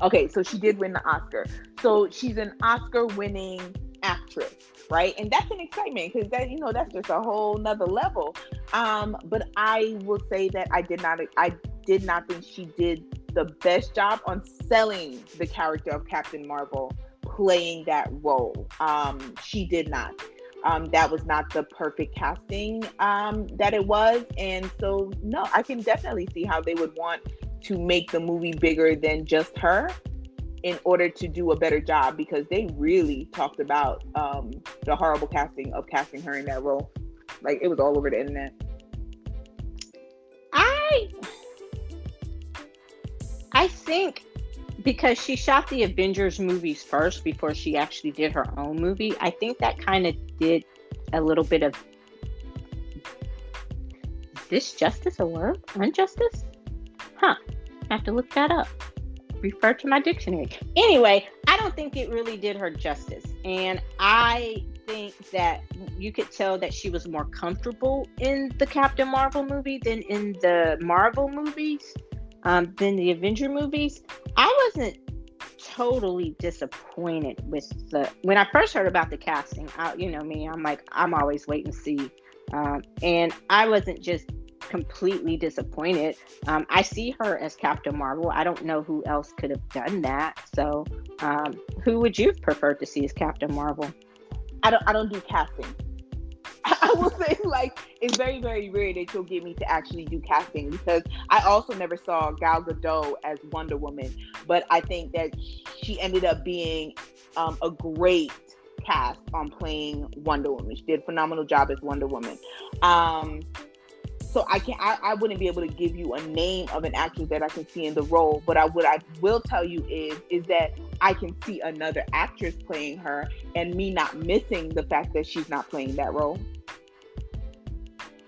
Okay, so she did win the Oscar. So she's an Oscar-winning actress, right? And that's an excitement because that's just a whole nother level. But I will say that I did not think she did the best job on selling the character of Captain Marvel, playing that role. She did not. That was not the perfect casting that it was. And so, no, I can definitely see how they would want to make the movie bigger than just her in order to do a better job, because they really talked about the horrible casting her in that role. Like, it was all over the internet. I think because she shot the Avengers movies first before she actually did her own movie, I think that kind of did a little bit of, is this justice a word? Injustice? Huh. I have to look that up. Refer to my dictionary. Anyway, I don't think it really did her justice. And I think that you could tell that she was more comfortable in the Captain Marvel movie than in the Marvel movies, than the Avenger movies. I wasn't totally disappointed with when I first heard about the casting. You know me, I'm like, I'm always waiting to see. And I wasn't just completely disappointed. I see her as Captain Marvel. I don't know who else could have done that. So, who would you prefer to see as Captain Marvel? I don't do casting. I will say, like, it's very, very rare that you'll get me to actually do casting, because I also never saw Gal Gadot as Wonder Woman, but I think that she ended up being a great cast on playing Wonder Woman. She did a phenomenal job as Wonder Woman. So I wouldn't be able to give you a name of an actress that I can see in the role, but what I will tell you is that I can see another actress playing her, and me not missing the fact that she's not playing that role.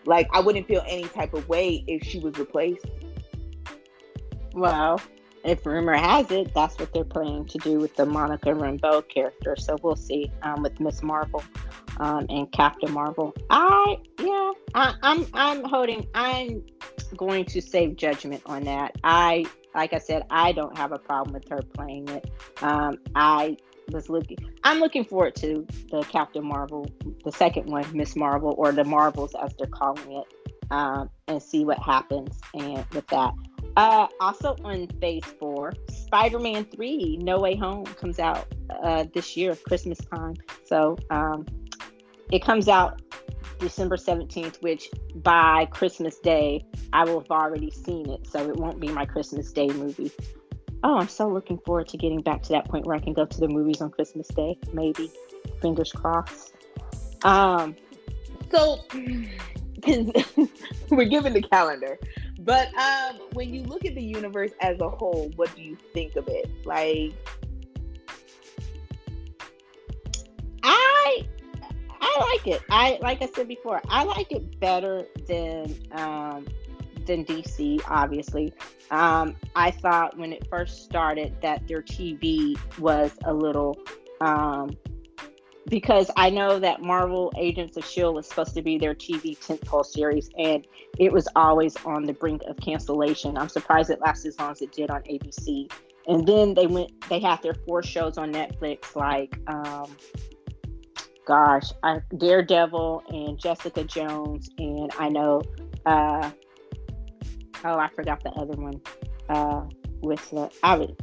Like, I wouldn't feel any type of way if she was replaced. Well, if rumor has it, that's what they're planning to do with the Monica Rambeau character. So we'll see with Miss Marvel and Captain Marvel. I'm going to save judgment on that. Like I said, I don't have a problem with her playing it. I'm looking forward to the Captain Marvel, the second one, Miss Marvel, or the Marvels as they're calling it, and see what happens and with that. Also on Phase 4, Spider-Man 3, No Way Home comes out this year, Christmas time. So it comes out December 17th, which by Christmas Day, I will have already seen it. So it won't be my Christmas Day movie. Oh, I'm so looking forward to getting back to that point where I can go to the movies on Christmas Day. Maybe. Fingers crossed. So, because we're given the calendar, but when you look at the universe as a whole, what do you think of it? Like, I like it. Like I said before, I like it better than DC. Obviously, I thought when it first started that their TV was a little. Because I know that Marvel Agents of S.H.I.E.L.D. was supposed to be their TV tentpole series, and it was always on the brink of cancellation. I'm surprised it lasted as long as it did on ABC. And then they had their 4 shows on Netflix, like, Daredevil and Jessica Jones, and I know, I forgot the other one,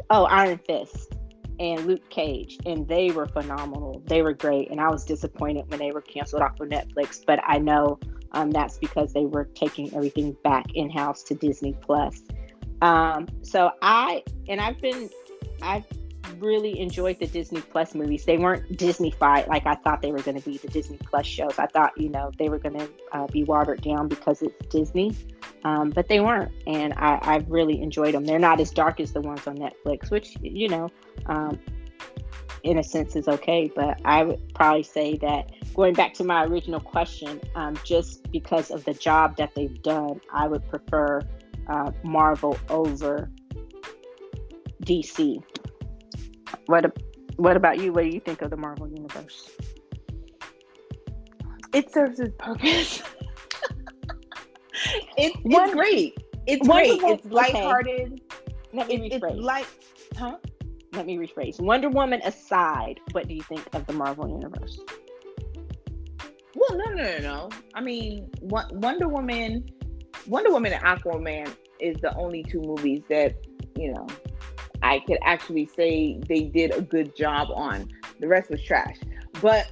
Iron Fist. And Luke Cage, and they were phenomenal. They were great, and I was disappointed when they were canceled off of Netflix. But I know that's because they were taking everything back in house to Disney Plus. So I've really enjoyed the Disney Plus movies. They weren't Disney-fied like I thought they were going to be. The Disney Plus shows, I thought they were going to be watered down because it's Disney. But they weren't, and I've really enjoyed them. They're not as dark as the ones on Netflix, which, in a sense is okay. But I would probably say that, going back to my original question, just because of the job that they've done, I would prefer Marvel over DC. What about you? What do you think of the Marvel Universe? It serves its purpose. It's great. It's great. It's lighthearted. Okay. Huh? Let me rephrase. Wonder Woman aside, what do you think of the Marvel Universe? Well, no. I mean, Wonder Woman and Aquaman is the only 2 movies that, I could actually say they did a good job on. The rest was trash. But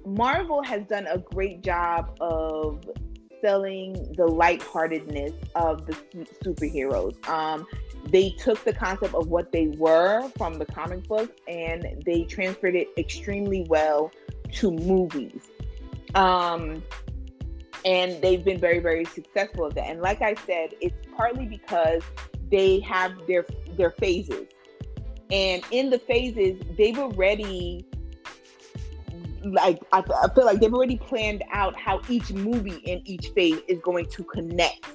Marvel has done a great job of selling the lightheartedness of the superheroes. They took the concept of what they were from the comic books and they transferred it extremely well to movies. And they've been very, very successful at that. And like I said, it's partly because they have their phases. And in the phases, they've already, I feel like they've already planned out how each movie in each phase is going to connect.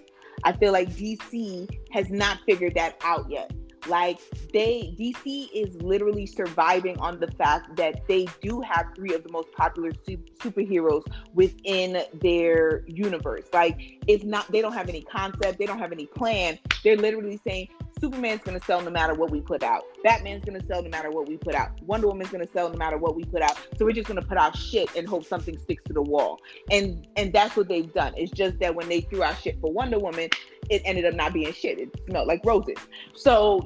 I feel like DC has not figured that out yet. Like, DC is literally surviving on the fact that they do have 3 of the most popular superheroes within their universe. Like, it's not, they don't have any concept, they don't have any plan. They're literally saying, Superman's going to sell no matter what we put out. Batman's going to sell no matter what we put out. Wonder Woman's going to sell no matter what we put out. So we're just going to put out shit and hope something sticks to the wall. And that's what they've done. It's just that when they threw out shit for Wonder Woman, it ended up not being shit. It smelled like roses. So,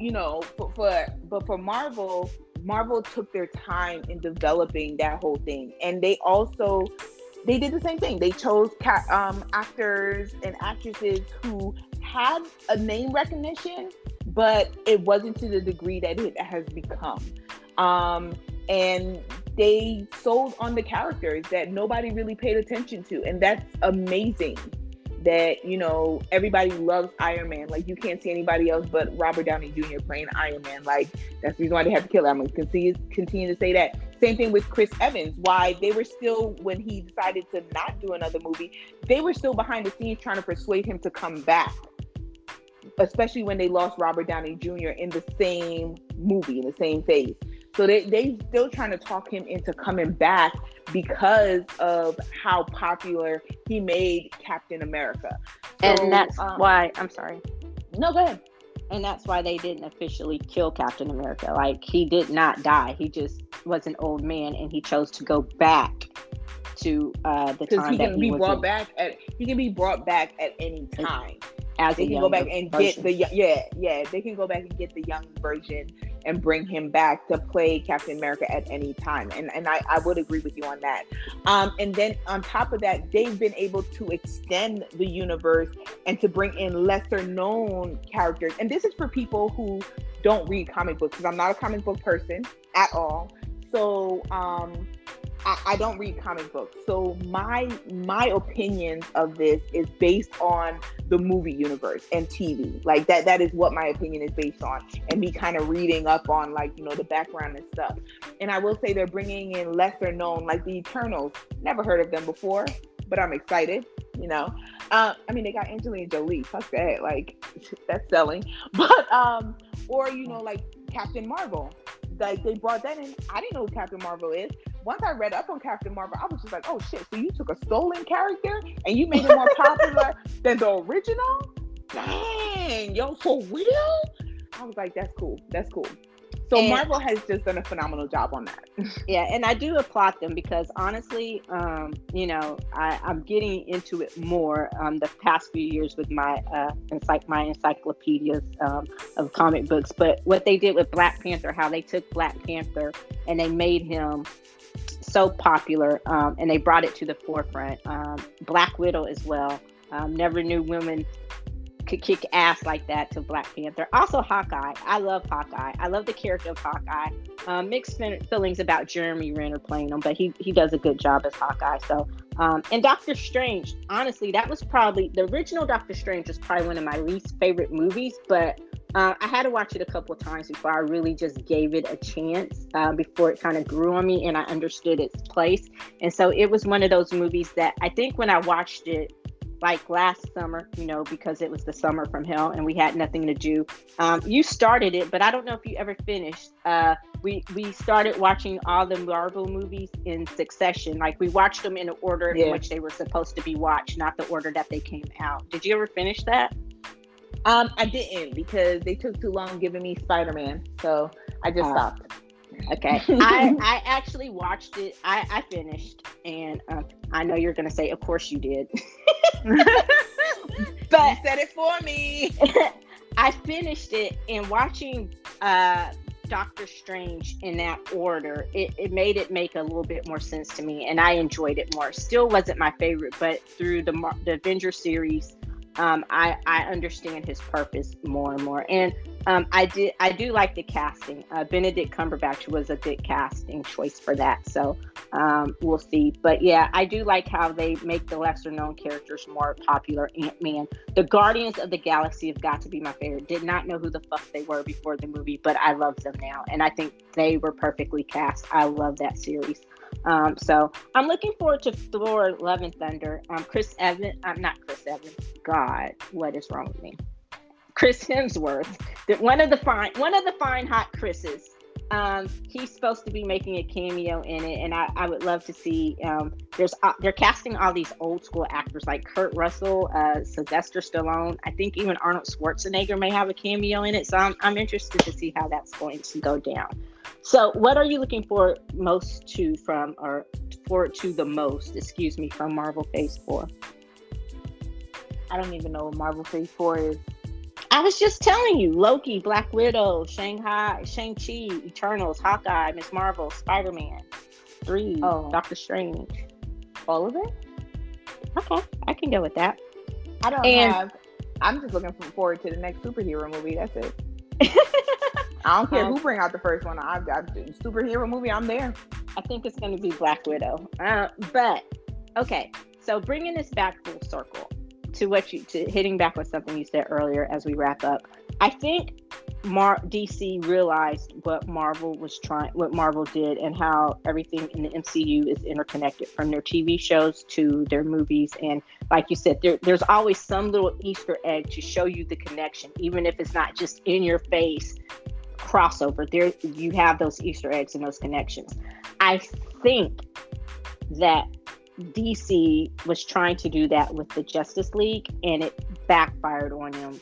but for Marvel took their time in developing that whole thing. And they did the same thing. They chose actors and actresses who had a name recognition, but it wasn't to the degree that it has become. And they sold on the characters that nobody really paid attention to. And that's amazing that, everybody loves Iron Man. Like, you can't see anybody else but Robert Downey Jr. playing Iron Man. Like, that's the reason why they had to kill him. I'm going to continue to say that. Same thing with Chris Evans. Why they were still, when he decided to not do another movie, they were still behind the scenes trying to persuade him to come back. Especially when they lost Robert Downey Jr. in the same movie, in the same phase. So they still trying to talk him into coming back because of how popular he made Captain America. So, and that's why, I'm sorry. No, go ahead. And that's why they didn't officially kill Captain America. Like, he did not die. He just was an old man, and he chose to go back to the time that he was in. He can be brought back at any time. as they a can go back younger and version. they can go back and get the young version and bring him back to play Captain America at any time. And I would agree with you on that. And then on top of that, they've been able to extend the universe and to bring in lesser known characters. And this is for people who don't read comic books, because I'm not a comic book person at all. So I don't read comic books. So my opinions of this is based on the movie universe and TV. Like that is what my opinion is based on, and me kind of reading up on, like, you know, the background and stuff. And I will say they're bringing in lesser known, like the Eternals. Never heard of them before, but I'm excited. You know, I mean, they got Angelina Jolie. Fuck that, like that's selling. But or you know, like Captain Marvel. Like they brought that in. I didn't know who Captain Marvel is. Once I read up on Captain Marvel, I was just like, oh shit, so you took a stolen character and you made it more popular than the original? Dang, yo, for real? I was like, that's cool. That's cool. So and Marvel has just done a phenomenal job on that. Yeah, and I do applaud them because honestly, you know, I'm getting into it more the past few years with my my encyclopedias of comic books. But what they did with Black Panther, how they took Black Panther and they made him so popular, and they brought it to the forefront. Black Widow as well. Never knew women could kick ass like that to Black Panther. Also Hawkeye. I love Hawkeye. I love the character of Hawkeye. Mixed feelings about Jeremy Renner playing him, but he does a good job as Hawkeye. So and Doctor Strange, honestly, that was probably the original Doctor Strange was probably one of my least favorite movies, but I had to watch it a couple of times before I really just gave it a chance, before it kind of grew on me and I understood its place. And so it was one of those movies that I think when I watched it like last summer, you know, because it was the summer from hell and we had nothing to do. You started it, but I don't know if you ever finished. We started watching all the Marvel movies in succession. Like we watched them in the order in which they were supposed to be watched, not the order that they came out. Did you ever finish that? I didn't, because they took too long giving me Spider-Man, so I just stopped. Okay. I actually watched it. I finished, and I know you're gonna say, of course you did. But you said it for me. I finished it, and watching Doctor Strange in that order, it made it make a little bit more sense to me, and I enjoyed it more. Still wasn't my favorite, but through the Avengers series, I understand his purpose more and more. And I do like the casting. Benedict Cumberbatch was a good casting choice for that. So we'll see. But yeah, I do like how they make the lesser known characters more popular. Ant-Man. The Guardians of the Galaxy have got to be my favorite. Did not know who the fuck they were before the movie, but I love them now. And I think they were perfectly cast. I love that series. So I'm looking forward to Thor: Love and Thunder. Chris Evans. I'm not Chris Evans. God, what is wrong with me? Chris Hemsworth, one of the fine hot Chris's. He's supposed to be making a cameo in it, and I would love to see. They're casting all these old school actors like Kurt Russell, Sylvester Stallone. I think even Arnold Schwarzenegger may have a cameo in it. So I'm interested to see how that's going to go down. So, what are you looking forward to the most? Excuse me, from Marvel Phase 4. I don't even know what Marvel Phase 4 is. I was just telling you: Loki, Black Widow, Shang-Chi, Eternals, Hawkeye, Miss Marvel, Spider-Man 3, Doctor Strange. All of it? Okay, I can go with that. I'm just looking forward to the next superhero movie. That's it. I don't care who bring out the first one. I've got superhero movie. I'm there. I think it's going to be Black Widow. But okay, so bringing this back full circle to hitting back with something you said earlier as we wrap up. I think DC realized what Marvel did and how everything in the MCU is interconnected, from their TV shows to their movies. And like you said, there's always some little Easter egg to show you the connection, even if it's not just in your face crossover. There you have those Easter eggs and those connections. I think that DC was trying to do that with the Justice League, and it backfired on them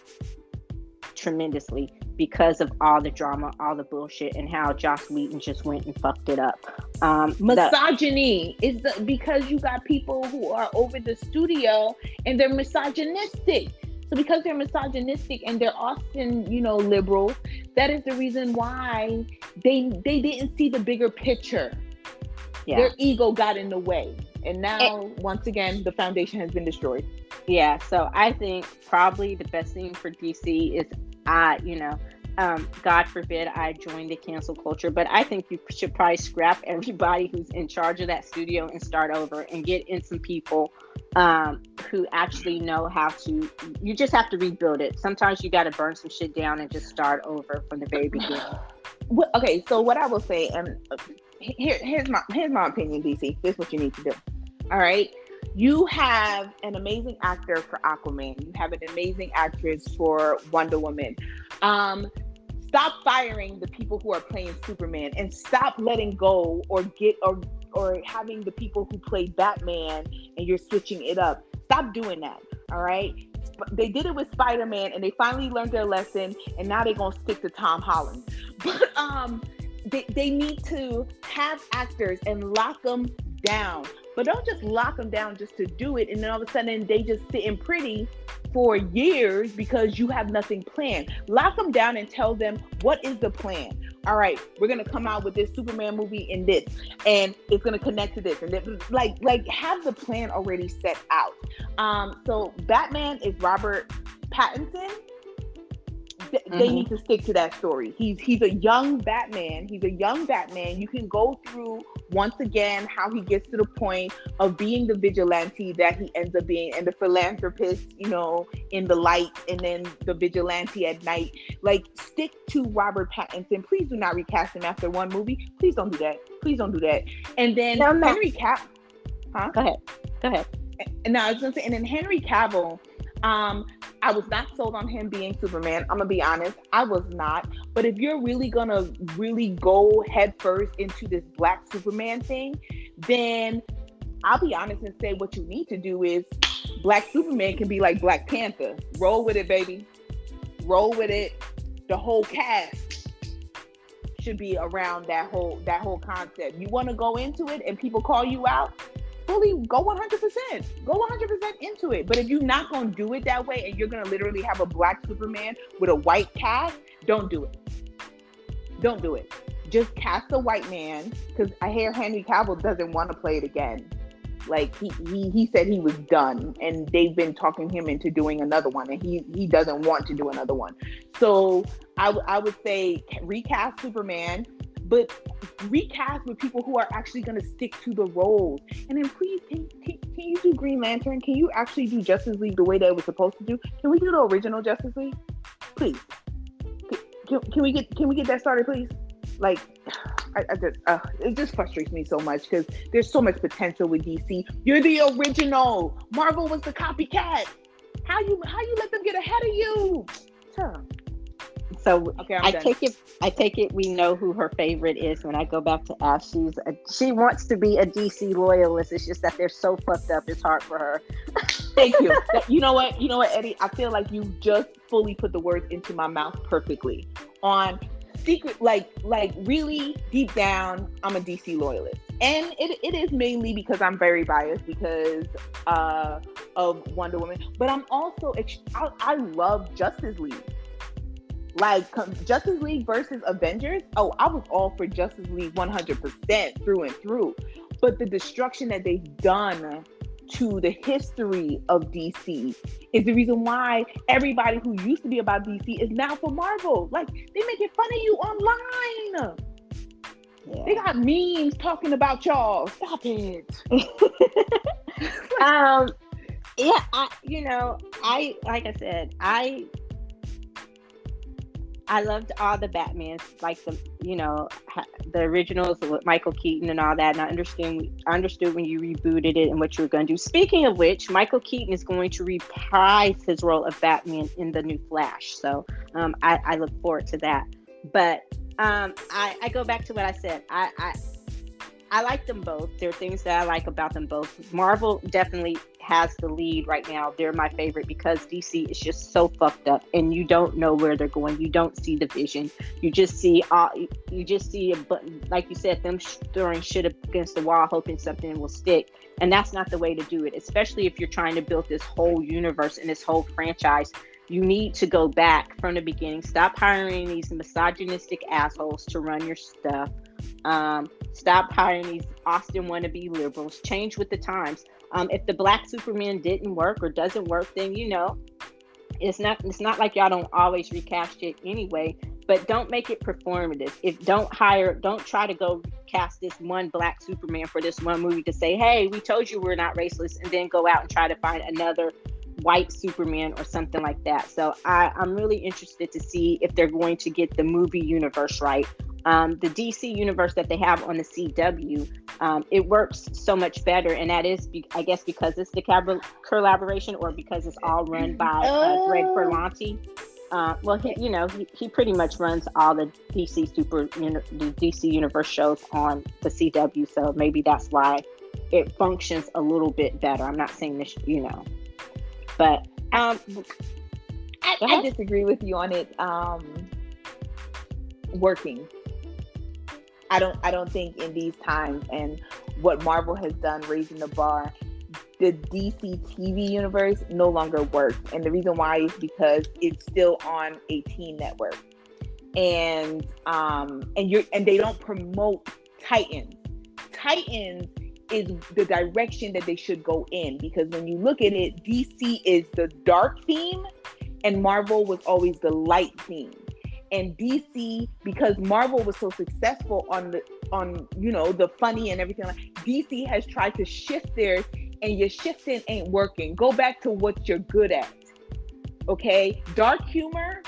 tremendously because of all the drama, all the bullshit, and how Joss Whedon just went and fucked it up. Misogyny is because you got people who are over the studio and they're misogynistic. So because they're misogynistic and they're often, liberal, that is the reason why they didn't see the bigger picture. Yeah. Their ego got in the way. And It- now, once again, the foundation has been destroyed. yeah. So I think probably the best thing for DC is, God forbid I join the cancel culture, but I think you should probably scrap everybody who's in charge of that studio and start over and get in some people who actually know how to. You just have to rebuild it. Sometimes you got to burn some shit down and just start over from the very beginning. Okay, so what I will say, and here's my opinion, DC. This is what you need to do. All right. You have an amazing actor for Aquaman. You have an amazing actress for Wonder Woman. Stop firing the people who are playing Superman, and stop letting go or having the people who play Batman and you're switching it up. Stop doing that. All right. They did it with Spider-Man and they finally learned their lesson, and now they're gonna stick to Tom Holland. But they need to have actors and lock them down. But don't just lock them down just to do it, and then all of a sudden they just sitting pretty for years because you have nothing planned. Lock them down and tell them, what is the plan? All right, we're gonna come out with this Superman movie in this, and it's gonna connect to this, and then, like have the plan already set out. So Batman is Robert Pattinson. They need to stick to that story. He's a young Batman. You can go through once again how he gets to the point of being the vigilante that he ends up being, and the philanthropist, in the light, and then the vigilante at night. Like, stick to Robert Pattinson. Please do not recast him after one movie. Please don't do that. And then Henry Cavill. Huh? Go ahead. And now I was gonna say, and then Henry Cavill. I was not sold on him being Superman. I'm gonna be honest, I was not. But if you're really gonna go head first into this Black Superman thing, then I'll be honest and say what you need to do is Black Superman can be like Black Panther. Roll with it, baby. Roll with it. The whole cast should be around that whole concept. You want to go into it and people call you out, fully go 100%. Go 100% into it. But if you're not going to do it that way, and you're going to literally have a Black Superman with a white cast, don't do it. Don't do it. Just cast a white man, because I hear Henry Cavill doesn't want to play it again. Like, he said he was done, and they've been talking him into doing another one, and he doesn't want to do another one. So I would say recast Superman, but recast with people who are actually going to stick to the roles. And then please, can you do Green Lantern? Can you actually do Justice League the way that it was supposed to do? Can we do the original Justice League? Please. Can we get that started, please? Like, it just frustrates me so much because there's so much potential with DC. You're the original. Marvel was the copycat. How you let them get ahead of you? Sure. So okay, I take it we know who her favorite is. When I go back to Ash, she wants to be a DC loyalist. It's just that they're so fucked up. It's hard for her. Thank you. You know what, Eddie? I feel like you just fully put the words into my mouth perfectly. On secret, like really deep down, I'm a DC loyalist, and it is mainly because I'm very biased because of Wonder Woman. But I'm also I love Justice League. Like, Justice League versus Avengers. Oh, I was all for Justice League 100% through and through. But the destruction that they've done to the history of DC is the reason why everybody who used to be about DC is now for Marvel. Like, they making fun of you online. Yeah. They got memes talking about y'all. Stop it. Yeah, like I said, I loved all the Batmans, like the originals with Michael Keaton and all that. And I understood when you rebooted it and what you were going to do. Speaking of which, Michael Keaton is going to reprise his role of Batman in the new Flash. So I look forward to that. But I go back to what I said. I like them both. There are things that I like about them both. Marvel definitely has the lead right now. They're my favorite because DC is just so fucked up, and you don't know where they're going. You don't see the vision. You just see like you said, them throwing shit against the wall, hoping something will stick. And that's not the way to do it, especially if you're trying to build this whole universe and this whole franchise. You need to go back from the beginning. Stop hiring these misogynistic assholes to run your stuff. Stop hiring these Austin wannabe liberals. Change with the times. If the Black Superman didn't work or doesn't work, then it's not like y'all don't always recast it anyway. But don't make it performative. Don't try to go cast this one Black Superman for this one movie to say, hey, we told you we're not racist, and then go out and try to find another white Superman or something like that. So I'm really interested to see if they're going to get the movie universe right. The DC universe that they have on the CW, it works so much better, and that is, I guess, because it's the collaboration, or because it's all run by Greg Berlanti. Well, he pretty much runs all the the DC universe shows on the CW, so maybe that's why it functions a little bit better. I'm not saying this, but I disagree with you on it working. I don't think in these times and what Marvel has done, raising the bar, the DC TV universe no longer works. And the reason why is because it's still on a teen network. And they don't promote Titans. Titans is the direction that they should go in, because when you look at it, DC is the dark theme and Marvel was always the light theme. And DC, because Marvel was so successful on the funny and everything, DC has tried to shift theirs, and your shifting ain't working. Go back to what you're good at. Okay? Dark humor,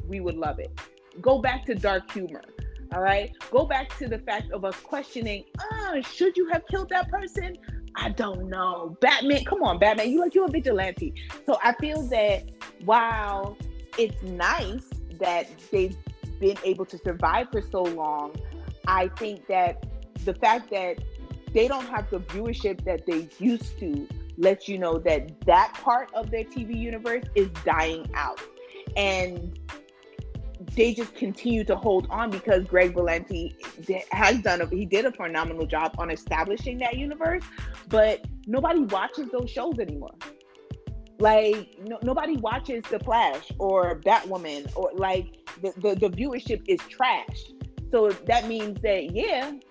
we would love it. Go back to dark humor. All right? Go back to the fact of us questioning, should you have killed that person? I don't know. Batman, come on, Batman, you're a vigilante. So I feel that while it's nice that they've been able to survive for so long, I think that the fact that they don't have the viewership that they used to lets you know that part of their TV universe is dying out. And they just continue to hold on because Greg Berlanti did a phenomenal job on establishing that universe, but nobody watches those shows anymore. Like, nobody watches The Flash or Batwoman, or the viewership is trash. So that means that,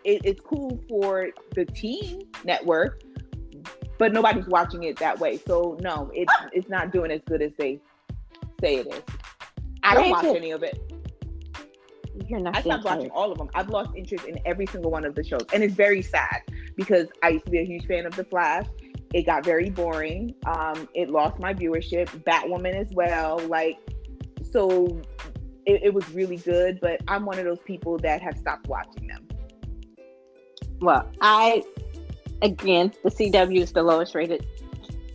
it's cool for the teen network, but nobody's watching it that way. So no, it's not doing as good as they say it is. I don't watch any of it. I stopped watching all of them. I've lost interest in every single one of the shows. And it's very sad because I used to be a huge fan of The Flash. It got very boring. It lost my viewership. Batwoman as well. So it was really good, but I'm one of those people that have stopped watching them. Well, the CW is the lowest rated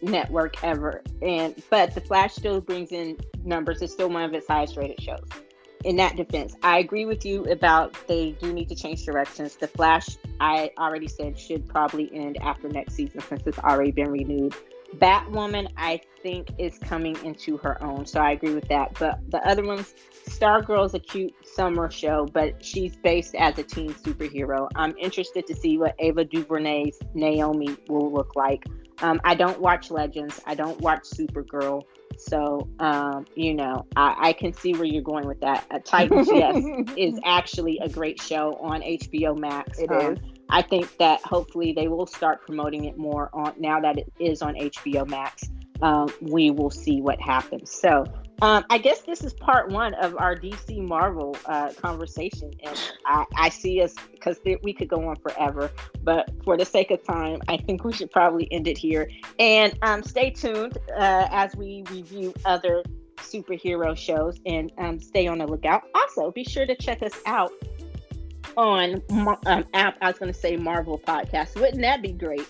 network ever, but The Flash still brings in numbers. It's still one of its highest rated shows. In that defense, I agree with you about they do need to change directions. The Flash, I already said, should probably end after next season since it's already been renewed. Batwoman, I think, is coming into her own, so I agree with that. But the other ones, Stargirl's a cute summer show, but she's based as a teen superhero. I'm interested to see what Ava DuVernay's Naomi will look like. I don't watch Legends. I don't watch Supergirl. So, I can see where you're going with that. Titans, yes, is actually a great show on HBO Max. It is. I think that hopefully they will start promoting it more on now that it is on HBO Max. We will see what happens. So, I guess this is part one of our DC Marvel conversation, and I see us, because we could go on forever, but for the sake of time, I think we should probably end it here. And stay tuned as we review other superhero shows, and stay on the lookout. Also, be sure to check us out on app. I was going to say Marvel Podcast. Wouldn't that be great?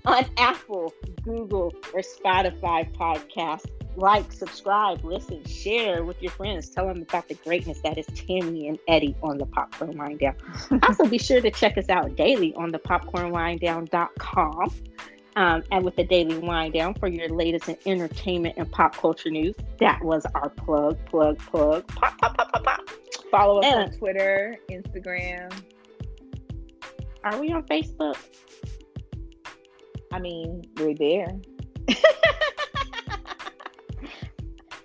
On Apple, Google, or Spotify podcasts. like, subscribe, listen, share with your friends. Tell them about the greatness that is Tammy and Eddie on the Popcorn Wind Down. Also, be sure to check us out daily on the popcornwinddown.com. And with the Daily Wind Down for your latest in entertainment and pop culture news. That was our plug. Pop, pop, pop, pop, pop. Follow us on Twitter, Instagram. Are we on Facebook? I mean, we're there.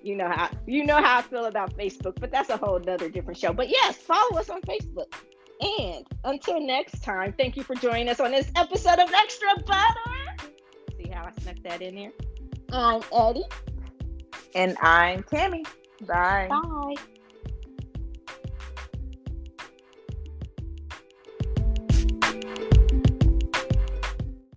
You know how I feel about Facebook, but that's a whole nother different show. But yes, follow us on Facebook. And until next time, thank you for joining us on this episode of Extra Butter. See how I snuck that in there? I'm Eddie. And I'm Tammy. Bye. Bye.